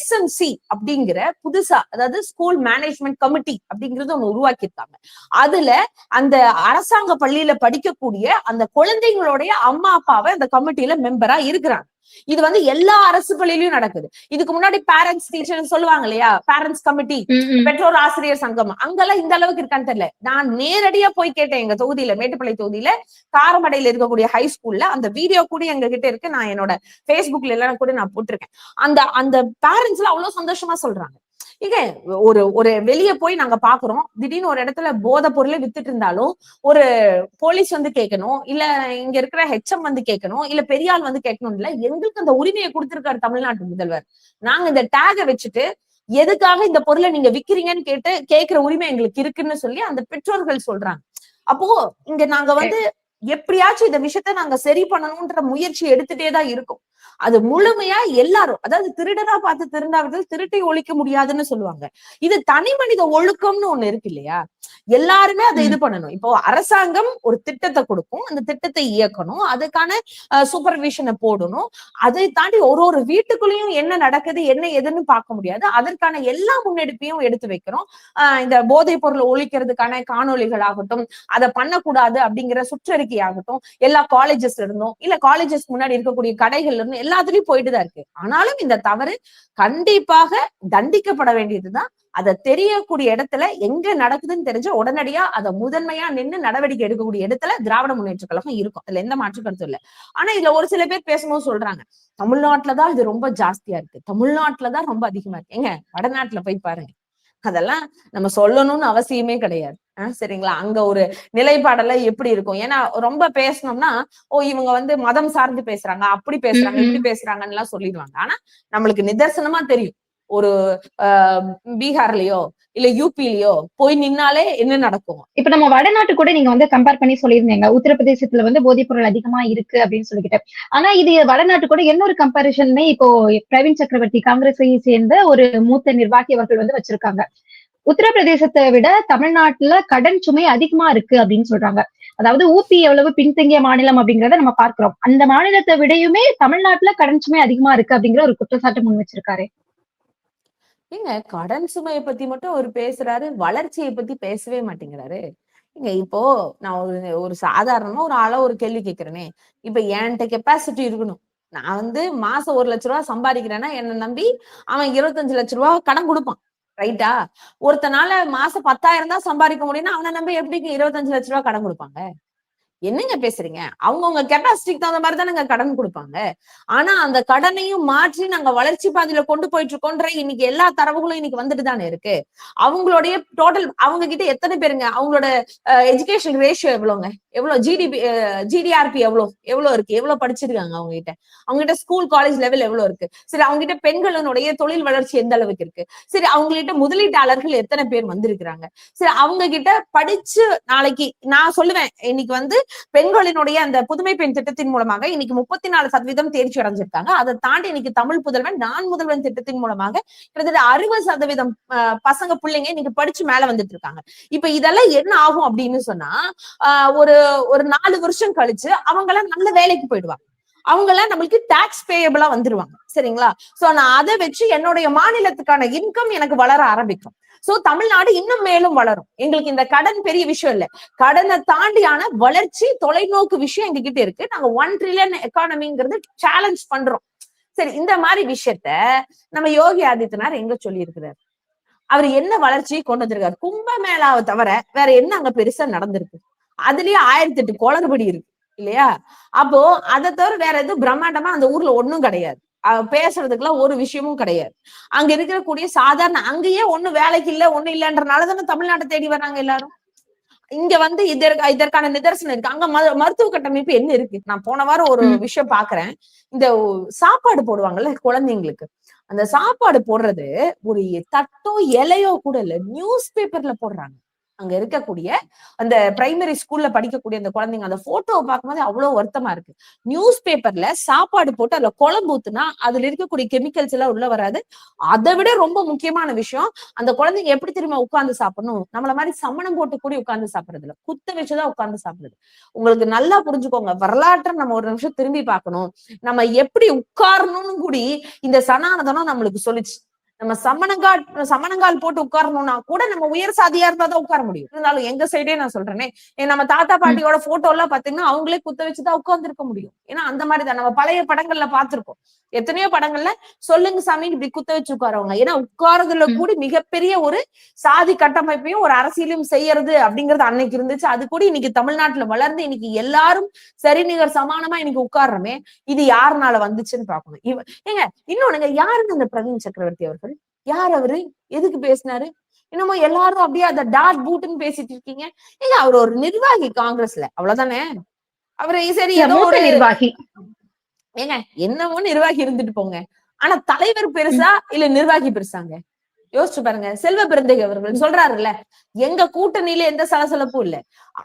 Speaker 2: SMC அப்படிங்கிற புதுசா, அதாவது ஸ்கூல் மேனேஜ்மெண்ட் கமிட்டி அப்படிங்கறது ஒண்ணு உருவாக்கியிருக்காங்க. அதுல அந்த அரசாங்க பள்ளியில படிக்கக்கூடிய அந்த குழந்தைங்களுடைய அம்மா அப்பாவை அந்த கமிட்டியில மெம்பரா இருக்கிறாங்க. இது வந்து எல்லா அரசு பள்ளியிலயும் நடக்குது. இதுக்கு முன்னாடி பேரண்ட்ஸ் டீச்சர் சொல்லுவாங்க இல்லையா, பேரண்ட்ஸ் கமிட்டி, பெற்றோர் ஆசிரியர் சங்கம், அங்கெல்லாம் இந்த அளவுக்கு இருக்கான்னு தெரியல. நான் நேரடியா போய் கேட்டேன். எங்க தொகுதியில, மேட்டுப்பாளையம் தொகுதியில காரமடையில இருக்கக்கூடிய ஹை ஸ்கூல்ல அந்த வீடியோ கூட எங்க கிட்ட இருக்கு. நான் என்னோட பேஸ்புக்ல எல்லாம் கூட நான் போட்டிருக்கேன். அந்த பேரண்ட்ஸ் எல்லாம் அவ்வளவு சந்தோஷமா சொல்றாங்க. இங்க ஒரு வெளியே போய் நாங்க பாக்குறோம், திடீர்னு ஒரு இடத்துல போதை பொருளை வித்துட்டு இருந்தாலும் ஒரு போலீஸ் வந்து கேட்கணும், இல்ல இங்க இருக்கிற HM வந்து கேட்கணும், இல்ல பெரியாள் வந்து கேட்கணும். இல்ல, எங்களுக்கு அந்த உரிமையை கொடுத்திருக்காரு தமிழ்நாட்டு முதல்வர். நாங்க இந்த டேக வச்சுட்டு எதுக்காக இந்த பொருளை நீங்க விக்கிறீங்கன்னு கேட்கிற உரிமை எங்களுக்கு இருக்குன்னு சொல்லி அந்த பெற்றோர்கள் சொல்றாங்க. அப்போ இங்க நாங்க வந்து எப்படியாச்சும் இந்த விஷயத்த நாங்க சரி பண்ணணும்ன்ற முயற்சி எடுத்துட்டே தான் இருக்கோம். அது முழுமையா எல்லாரும், அதாவது திருடனா பார்த்து திருடாவிட்டால் திருட்டை ஒழிக்க முடியாதுன்னு சொல்லுவாங்க. இது தனி மனித ஒழுக்கம்னு ஒண்ணு இருக்கு இல்லையா? எல்லாருமே அதை இது பண்ணணும். இப்போ அரசாங்கம் ஒரு திட்டத்தை கொடுக்கும், அந்த திட்டத்தை இயக்கணும், அதுக்கான சூப்பர்விஷனை போடணும். அதை தாண்டி ஒரு வீட்டுக்குள்ளேயும் என்ன நடக்குது என்ன எதுன்னு பார்க்க முடியாது. அதற்கான எல்லா முன்னெடுப்பையும் எடுத்து வைக்கிறோம். இந்த போதைப் பொருளை ஒழிக்கிறதுக்கான காணொலிகள் ஆகட்டும், அதை பண்ணக்கூடாது அப்படிங்கிற சுற்றறிக்கை ஆகட்டும், எல்லா காலேஜஸ்ல இருந்தும் இல்ல காலேஜஸ் முன்னாடி இருக்கக்கூடிய கடைகள்ல இருந்தும் எல்லாத்துலயும் போயிட்டுதான் இருக்கு. ஆனாலும் இந்த தவறு கண்டிப்பாக தண்டிக்கப்பட வேண்டியதுதான். அதை தெரியக்கூடிய இடத்துல எங்க நடக்குதுன்னு தெரிஞ்ச உடனடியா அதை முதன்மையா நின்று நடவடிக்கை எடுக்கக்கூடிய இடத்துல திராவிட முன்னேற்ற கழகம் இருக்கும். அதுல எந்த மாற்று கருத்தும் இல்லை. ஆனா இதுல ஒரு சில பேர் பேசும்போது சொல்றாங்க, தமிழ்நாட்டுலதான் இது ரொம்ப ஜாஸ்தியா இருக்கு, தமிழ்நாட்டுலதான் ரொம்ப அதிகமா இருக்கு. எங்க வடநாட்டுல போய் பாருங்க. அதெல்லாம் நம்ம சொல்லணும்னு அவசியமே கிடையாது. சரிங்களா? அங்க ஒரு நிலைப்பாடெல்லாம் எப்படி இருக்கும்? ஏன்னா ரொம்ப பேசணும்னா இவங்க மதம் சார்ந்து பேசுறாங்க, அப்படி பேசுறாங்க, இப்படி பேசுறாங்கன்னு எல்லாம் சொல்லிடுவாங்க. ஆனா நம்மளுக்கு நிதர்சனமா தெரியும், ஒரு பீகார்லயோ இல்ல யூபிலயோ போய் நின்னாலே என்ன நடக்கும்.
Speaker 1: இப்ப நம்ம வடநாட்டு கூட நீங்க கம்பேர் பண்ணி சொல்லியிருந்தீங்க, உத்தரப்பிரதேசத்துல போதைப் பொருள் அதிகமா இருக்கு அப்படின்னு சொல்லிக்கிட்டு. ஆனா இது வடநாட்டு கூட இன்னொரு கம்பாரிசன் இப்போ பிரவீன் சக்கரவர்த்தி காங்கிரஸை சேர்ந்த ஒரு மூத்த நிர்வாகி அவர்கள் வச்சிருக்காங்க. உத்தரப்பிரதேசத்தை விட தமிழ்நாட்டுல கடன் சுமை அதிகமா இருக்கு அப்படின்னு சொல்றாங்க. அதாவது ஊபி எவ்வளவு பின்தங்கிய மாநிலம் அப்படிங்கறத நம்ம பார்க்கிறோம். அந்த மாநிலத்தை விடையுமே தமிழ்நாட்டுல கடன் சுமை அதிகமா இருக்கு அப்படிங்கிற ஒரு குற்றச்சாட்டு முன் வச்சிருக்காரு.
Speaker 2: ஏங்க கடன் சுமையை பத்தி மட்டும் அவர் பேசுறாரு, வளர்ச்சியை பத்தி பேசவே மாட்டேங்கிறாரு. இங்க இப்போ நான் ஒரு சாதாரணமா ஒரு ஆள ஒரு கேள்வி கேட்கிறேனே, இப்ப என்கிட்ட கெப்பாசிட்டி இருக்கணும். நான் மாசம் 1 லட்ச ரூபாய் சம்பாதிக்கிறேன்னா என்ன நம்பி அவன் 25 லட்ச ரூபாய் கடன் கொடுப்பான். ரைட்டா? ஒருத்தனால மாசம் 10,000 தான் சம்பாதிக்க முடியும்னா அவனை நம்பி எப்படி 25 லட்ச ரூபாய் கடன் கொடுப்பாங்க? என்னங்க பேசுறீங்க? அவங்கவுங்க கெப்பாசிட்டிக்கு தகுந்த மாதிரி தான் நாங்க கடன் கொடுப்பாங்க. ஆனா அந்த கடனையும் மாற்றி நாங்க வளர்ச்சி பாதையில கொண்டு போயிட்டு இருக்கோன்ற இன்னைக்கு எல்லா தரவுகளும் இன்னைக்கு வந்துட்டு தானே இருக்கு. அவங்களுடைய டோட்டல் அவங்க கிட்ட எத்தனை பேருங்க, அவங்களோட எஜுகேஷன் ரேஷியோ எவ்வளவுங்க, எவ்வளவு ஜிடிஆர்பி எவ்வளவு இருக்கு, எவ்வளவு படிச்சிருக்காங்க அவங்க கிட்ட ஸ்கூல் காலேஜ் லெவல் எவ்வளவு இருக்கு. சரி, அவங்க கிட்ட பெண்களுடைய தொழில் வளர்ச்சி எந்த அளவுக்கு இருக்கு. சரி, அவங்க கிட்ட முதலீட்டாளர்கள் எத்தனை பேர் வந்திருக்கிறாங்க. சரி, அவங்க கிட்ட படிச்சு நாளைக்கு நான் சொல்லுவேன், இன்னைக்கு பெண்களினுடைய அந்த புதுமை பெண் திட்டத்தின் மூலமாக இன்னைக்கு 34% தேர்ச்சி அடைஞ்சிருக்காங்க. அதை தாண்டி இன்னைக்கு தமிழ் புதல்வன் நான் முதல்வன் திட்டத்தின் மூலமாக கிட்டத்தட்ட 60% பசங்க பிள்ளைங்க இன்னைக்கு படிச்சு மேல வந்துட்டு இருக்காங்க. இப்ப இதெல்லாம் என்ன ஆகும் அப்படின்னு சொன்னா, ஒரு 4 வருஷம் கழிச்சு அவங்க எல்லாம் நல்ல வேலைக்கு போயிடுவாங்க. அவங்க எல்லாம் நம்மளுக்கு டாக்ஸ் பேயபிளா வந்துருவாங்க. சரிங்களா? சோ நான் அதை வச்சு என்னுடைய மாநிலத்துக்கான இன்கம் எனக்கு வளர ஆரம்பிக்கும். சோ தமிழ்நாடு இன்னும் மேலும் வளரும். எங்களுக்கு இந்த கடன் பெரிய விஷயம் இல்ல, கடனை தாண்டியான வளர்ச்சி தொலைநோக்கு விஷயம் எங்க கிட்ட இருக்கு. நாங்க 1 ட்ரில்லியன் எக்கானமிங்கிறது சேலஞ்ச் பண்றோம். சரி, இந்த மாதிரி விஷயத்த நம்ம யோகி ஆதித்யநாத் எங்க சொல்லி இருக்கிறார்? அவர் என்ன வளர்ச்சியை கொண்டு வந்திருக்காரு? கும்பமேளாவை தவிர வேற என்ன அங்க பெருசா நடந்திருக்கு? அதுலயே 1008 குளறுபடி இருக்கு இல்லையா? அப்போ அதை தவிர வேற எதுவும் பிரம்மாண்டமா அந்த ஊர்ல ஒண்ணும் கிடையாது. பேசுறதுக்குலாம் ஒரு விஷயமும் கிடையாது. அங்க இருக்கக்கூடிய சாதாரண அங்கேயே ஒண்ணும் வேலைக்கு இல்ல ஒண்ணும் இல்லைன்றனாலதானே தமிழ்நாட்டை தேடி வர்றாங்க எல்லாரும். இங்க இதற்கான நிதர்சனம் இருக்கு. அங்க மருத்துவ கட்டமைப்பு என்ன இருக்கு? நான் போன வாரம் ஒரு விஷயம் பாக்குறேன். இந்த சாப்பாடு போடுவாங்கல்ல குழந்தைங்களுக்கு, அந்த சாப்பாடு போடுறது ஒரு தட்டோ இலையோ கூட இல்ல, நியூஸ் பேப்பர்ல போடுறாங்க. அங்க இருக்கக்கூடிய அந்த பிரைமரி ஸ்கூல்ல படிக்கக்கூடிய அந்த குழந்தைங்க அந்த போட்டோவை பார்க்கும்போது அவ்வளவு வருத்தமா இருக்கு. நியூஸ் பேப்பர்ல சாப்பாடு போட்டு அதுல குழம்பு ஊத்துனா அதுல இருக்கக்கூடிய கெமிக்கல்ஸ் எல்லாம் உள்ள வராது. அதை விட ரொம்ப முக்கியமான விஷயம், அந்த குழந்தைங்க எப்படி தெரியுமா உட்கார்ந்து சாப்பிடணும்? நம்மள மாதிரி சமணம் போட்டு கூடி உட்கார்ந்து சாப்பிடுறது இல்ல, குத்த வச்சுதான் உட்கார்ந்து சாப்பிடுறது. உங்களுக்கு நல்லா புரிஞ்சுக்கோங்க, வரலாற்றை நம்ம ஒரு நிமிஷம் திரும்பி பார்க்கணும். நம்ம எப்படி உட்காரணும்னு கூடி இந்த சனாதனம் நம்மளுக்கு சொல்லிச்சு. நம்ம சமணங்கால் போட்டு உட்காரணும்னா கூட நம்ம உயர் சாதியா இருந்தாதான் உட்கார முடியும். இருந்தாலும் எங்க சைடே நான் சொல்றேனே, நம்ம தாத்தா பாட்டியோட போட்டோ எல்லாம் பாத்தீங்கன்னா அவங்களே குத்த வச்சுதான் உட்கார்ந்து இருக்க முடியும். ஏன்னா அந்த மாதிரிதான் நம்ம பழைய படங்கள்ல பாத்திருக்கோம். எத்தனையோ படங்கள்ல சொல்லுங்க சாமி இப்படி குத்த வச்சு உட்காரவங்க. ஏன்னா உட்கார்றதுல கூட மிகப்பெரிய ஒரு சாதி கட்டமைப்பையும் ஒரு அரசியலையும் செய்யறது அப்படிங்கிறது அன்னைக்கு இருந்துச்சு. அது கூட இன்னைக்கு தமிழ்நாட்டுல வளர்ந்து இன்னைக்கு எல்லாரும் சரிநிகர் சமானமா இன்னைக்கு உட்கார்றமே, இது யாருனால வந்துச்சுன்னு பாக்கணும். ஏங்க இன்னொன்னுங்க, யாருன்னு அந்த பிரவீன் சக்கரவர்த்தி அவர்கள்? யார் அவரு? எதுக்கு பேசினாரு? இன்னமும் எல்லாரும் அப்படியே அந்த டாட் பூட்னு பேசிட்டு இருக்கீங்க. ஏங்க அவர் ஒரு நிர்வாகி காங்கிரஸ்ல, அவ்வளவுதானே. அவரு சரி ஏதோ ஒரு
Speaker 1: நிர்வாகி,
Speaker 2: ஏங்க என்னவோ நிர்வாகி இருந்துட்டு போங்க. ஆனா தலைவர் பெருசா இல்ல நிர்வாகி பெருசாங்க? யோசிச்சு பாருங்க. செல்வ பெருந்தகை அவர்கள் சொல்றாருல்ல, எங்க கூட்டணியில எந்த சலசலப்பும் இல்ல.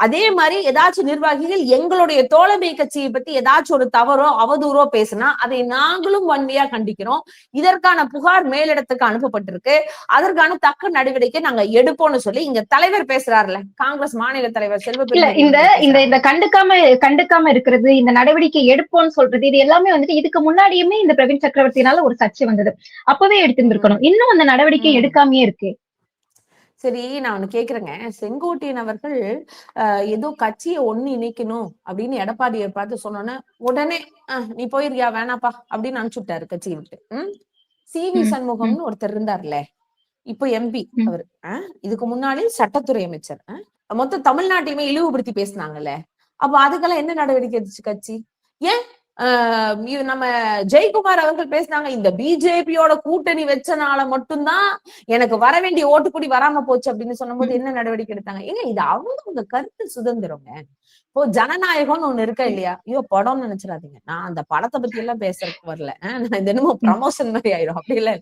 Speaker 2: அதே மாதிரி ஏதாச்சும் நிர்வாகிகள் எங்களுடைய தோழமை கட்சியை பத்தி ஏதாச்சும் ஒரு தவறோ அவதூறோ பேசினா அதை நாங்களும் வன்மையா கண்டிக்கிறோம். இதற்கான புகார் மேலிடத்துக்கு அனுப்பப்பட்டிருக்கு. அதற்கான தக்க நடவடிக்கை நாங்க எடுப்போம்னு சொல்லி இங்க தலைவர் பேசுறாருல, காங்கிரஸ் மாநில தலைவர் செல்வ பெருந்தகை.
Speaker 1: இந்த கண்டுக்காம இருக்கிறது, இந்த நடவடிக்கை எடுப்போம்னு சொல்றது, இது எல்லாமே வந்துட்டு இதுக்கு முன்னாடியுமே இந்த பிரவீன் சக்கரவர்த்தினால ஒரு சர்ச்சை வந்தது. அப்பவே எடுத்திருந்திருக்கணும். இன்னும் அந்த நடவடிக்கை எடுக்காமயே இருக்கு.
Speaker 2: சரி, நான் ஒண்ணு கேக்குறேங்க. செங்கோட்டையன் அவர்கள் ஏதோ கட்சியை ஒண்ணு இணைக்கணும் அப்படின்னு எடப்பாடியை பார்த்து சொன்னோன்னே உடனே நீ போயிருக்கியா வேணாப்பா அப்படின்னு அனுப்பிச்சு விட்டாரு கட்சியை விட்டு. CV சண்முகம்னு ஒருத்தர் இருந்தார்ல, இப்போ MP அவரு, இதுக்கு முன்னாடி சட்டத்துறை அமைச்சர், மொத்த தமிழ்நாட்டையுமே இழிவுபடுத்தி பேசினாங்கல்ல. அப்ப அதுக்கெல்லாம் என்ன நடவடிக்கை எடுத்துச்சு கட்சி? ஏன் நம்ம ஜெயக்குமார் அவர்கள் பேசினாங்க, இந்த பிஜேபியோட கூட்டணி வச்சனால மட்டும்தான் எனக்கு வர வேண்டிய ஓட்டுக்குடி வராம போச்சு அப்படின்னு சொன்னபோது என்ன நடவடிக்கை எடுத்தாங்க? ஏங்க இது அவங்க கருத்து சுதந்திரங்க. இப்போ ஜனநாயகம்னு ஒண்ணு இருக்கா இல்லையா? ஐயோ படம்னு நினைச்சிடாதீங்க, நான் அந்த படத்தை பத்தி எல்லாம் பேசுறதுக்கு வரல. நான் இந்த என்னமோ ப்ரமோஷன் மாதிரி ஆயிடும், அப்படி இல்ல.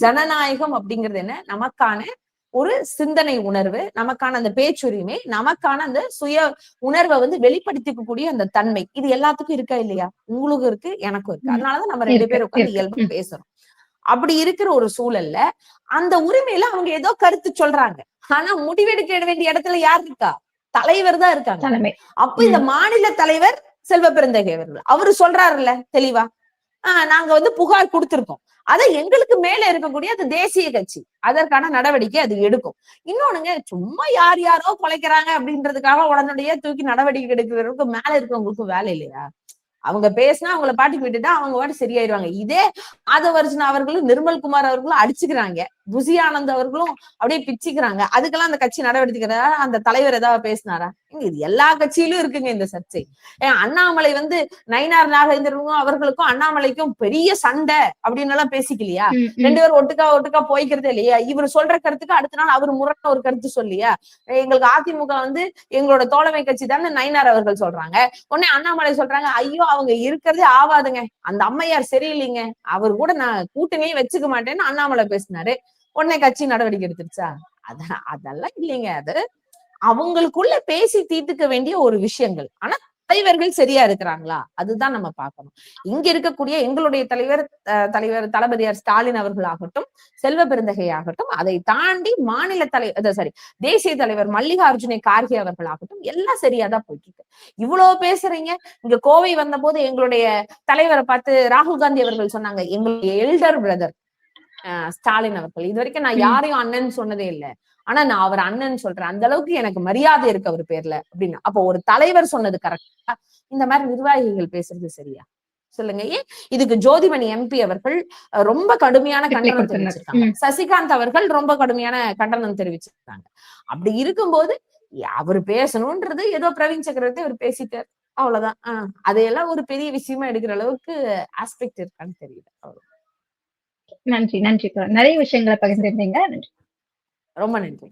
Speaker 2: ஜனநாயகம் அப்படிங்கிறது என்ன? நமக்கான ஒரு சிந்தனை உணர்வு, நமக்கான அந்த பேச்சுரிமை, நமக்கான அந்த சுய உணர்வை வந்து வெளிப்படுத்திக்கக்கூடிய அந்த தன்மை, இது எல்லாத்துக்கும் இருக்கா இல்லையா? உங்களுக்கும் இருக்கு, எனக்கும் இருக்கு. அதனாலதான் நம்ம 2 பேரும் உட்கார்ந்து இயல்பா பேசுறோம். அப்படி இருக்கிற ஒரு சூழல்ல அந்த உரிமையில அவங்க ஏதோ கருத்து சொல்றாங்க. ஆனா முடிவெடுக்க வேண்டிய இடத்துல யார் இருக்கா? தலைவர் தான் இருக்காங்க. அப்ப இந்த மாநில தலைவர் செல்வ பெருந்தகை அவர்கள் அவரு சொல்றாருல்ல தெளிவா, நாங்க வந்து புகார் கொடுத்திருக்கோம், அதை எங்களுக்கு மேல இருக்கக்கூடிய அது தேசிய கட்சி அதற்கான நடவடிக்கை அது எடுக்கும். இன்னொன்னுங்க, சும்மா யார் யாரோ குலைக்கிறாங்க அப்படின்றதுக்காக உடனடியே தூக்கி நடவடிக்கை எடுக்கிறவங்களுக்கு மேல இருக்கிறவங்களுக்கும் வேலை இல்லையா? அவங்க பேசினா அவங்கள பாட்டுக்கு விட்டுட்டா அவங்க வாட்டு சரியாயிருவாங்க. இதே ஆதவர்ஜுன் அவர்களும் நிர்மல்குமார் அவர்களும் அடிச்சுக்கிறாங்க, புசி ஆனந்த் அவர்களும் அப்படியே பிச்சுக்கிறாங்க. அதுக்கெல்லாம் அந்த கட்சி நடவடிக்கைக்கிறதா? அந்த தலைவர் ஏதாவது பேசினாரா? இது எல்லா கட்சியிலும் இருக்குங்க இந்த சர்ச்சை. அண்ணாமலை வந்து நயினார் நாகேந்திரனும் அவர்களுக்கும் அண்ணாமலைக்கும் பெரிய சண்டை அப்படின்னு எல்லாம் பேசிக்கலையா? 2 பேரும் ஒட்டுக்கா போய்க்கிறதே இல்லையா? இவர் சொல்ற கருத்துக்கு அடுத்த நாள் அவர் முரண ஒரு கருத்து சொல்லியா? எங்களுக்கு அதிமுக வந்து எங்களோட தோழமை கட்சி தானே நயினார் அவர்கள் சொல்றாங்க. உடனே அண்ணாமலை சொல்றாங்க, ஐயோ அவங்க இருக்கிறதே ஆவாதுங்க, அந்த அம்மையார் சரியில்லைங்க, அவர் கூட நான் கூட்டணியே வச்சுக்க மாட்டேன்னு அண்ணாமலை பேசினாரு. உடனே கட்சி நடவடிக்கை எடுத்துருச்சா? அதெல்லாம் இல்லைங்க. அது அவங்களுக்குள்ள பேசி தீர்த்துக்க வேண்டிய ஒரு விஷயங்கள். ஆனா தலைவர்கள் சரியா இருக்கிறாங்களா? அதுதான் நம்ம பார்க்கணும். இங்க இருக்கக்கூடிய எங்களுடைய தலைவர் தளபதியார் ஸ்டாலின் அவர்களாகட்டும், செல்வ பெருந்தகை ஆகட்டும், அதை தாண்டி மாநில தேசிய தலைவர் மல்லிகார்ஜுன கார்கே அவர்களாகட்டும், எல்லாம் சரியாதான் போயிட்டு இருக்கு. இவ்வளவு பேசுறீங்க. இங்க கோவை வந்த போது எங்களுடைய தலைவரை பார்த்து ராகுல் காந்தி அவர்கள் சொன்னாங்க, எங்களுடைய எல்டர் பிரதர் ஸ்டாலின் அவர்கள். இது வரைக்கும் நான் யாரையும் அண்ணன் சொன்னதே இல்லை, ஆனா நான் அவர் அண்ணன் சொல்றேன், அந்த அளவுக்கு எனக்கு மரியாதை இருக்கு அவர் பேர்ல அப்படின்னு. அப்போ ஒரு தலைவர் சொன்னது கரெக்டா? இந்த மாதிரி நிர்வாகிகள் பேசுறது சரியா? சொல்லுங்க. ஏன் இதுக்கு ஜோதிமணி MP அவர்கள் ரொம்ப கடுமையான கண்டனம் தெரிவிச்சிருக்காங்க, சசிகாந்த் அவர்கள் ரொம்ப கடுமையான கண்டனம் தெரிவிச்சிருக்காங்க. அப்படி இருக்கும்போது அவர் பேசணும்ன்றது ஏதோ பிரவீன் சக்கரவர்த்தி அவர் பேசிட்டார், அவ்வளவுதான். அதையெல்லாம் ஒரு பெரிய விஷயமா எடுக்கிற அளவுக்கு ஆஸ்பெக்ட் இருக்கான்னு தெரியல.
Speaker 1: நன்றி. நிறைய விஷயங்களை பகிர்ந்திருந்தீங்க. நன்றி.
Speaker 2: ரொம்ப நன்றி.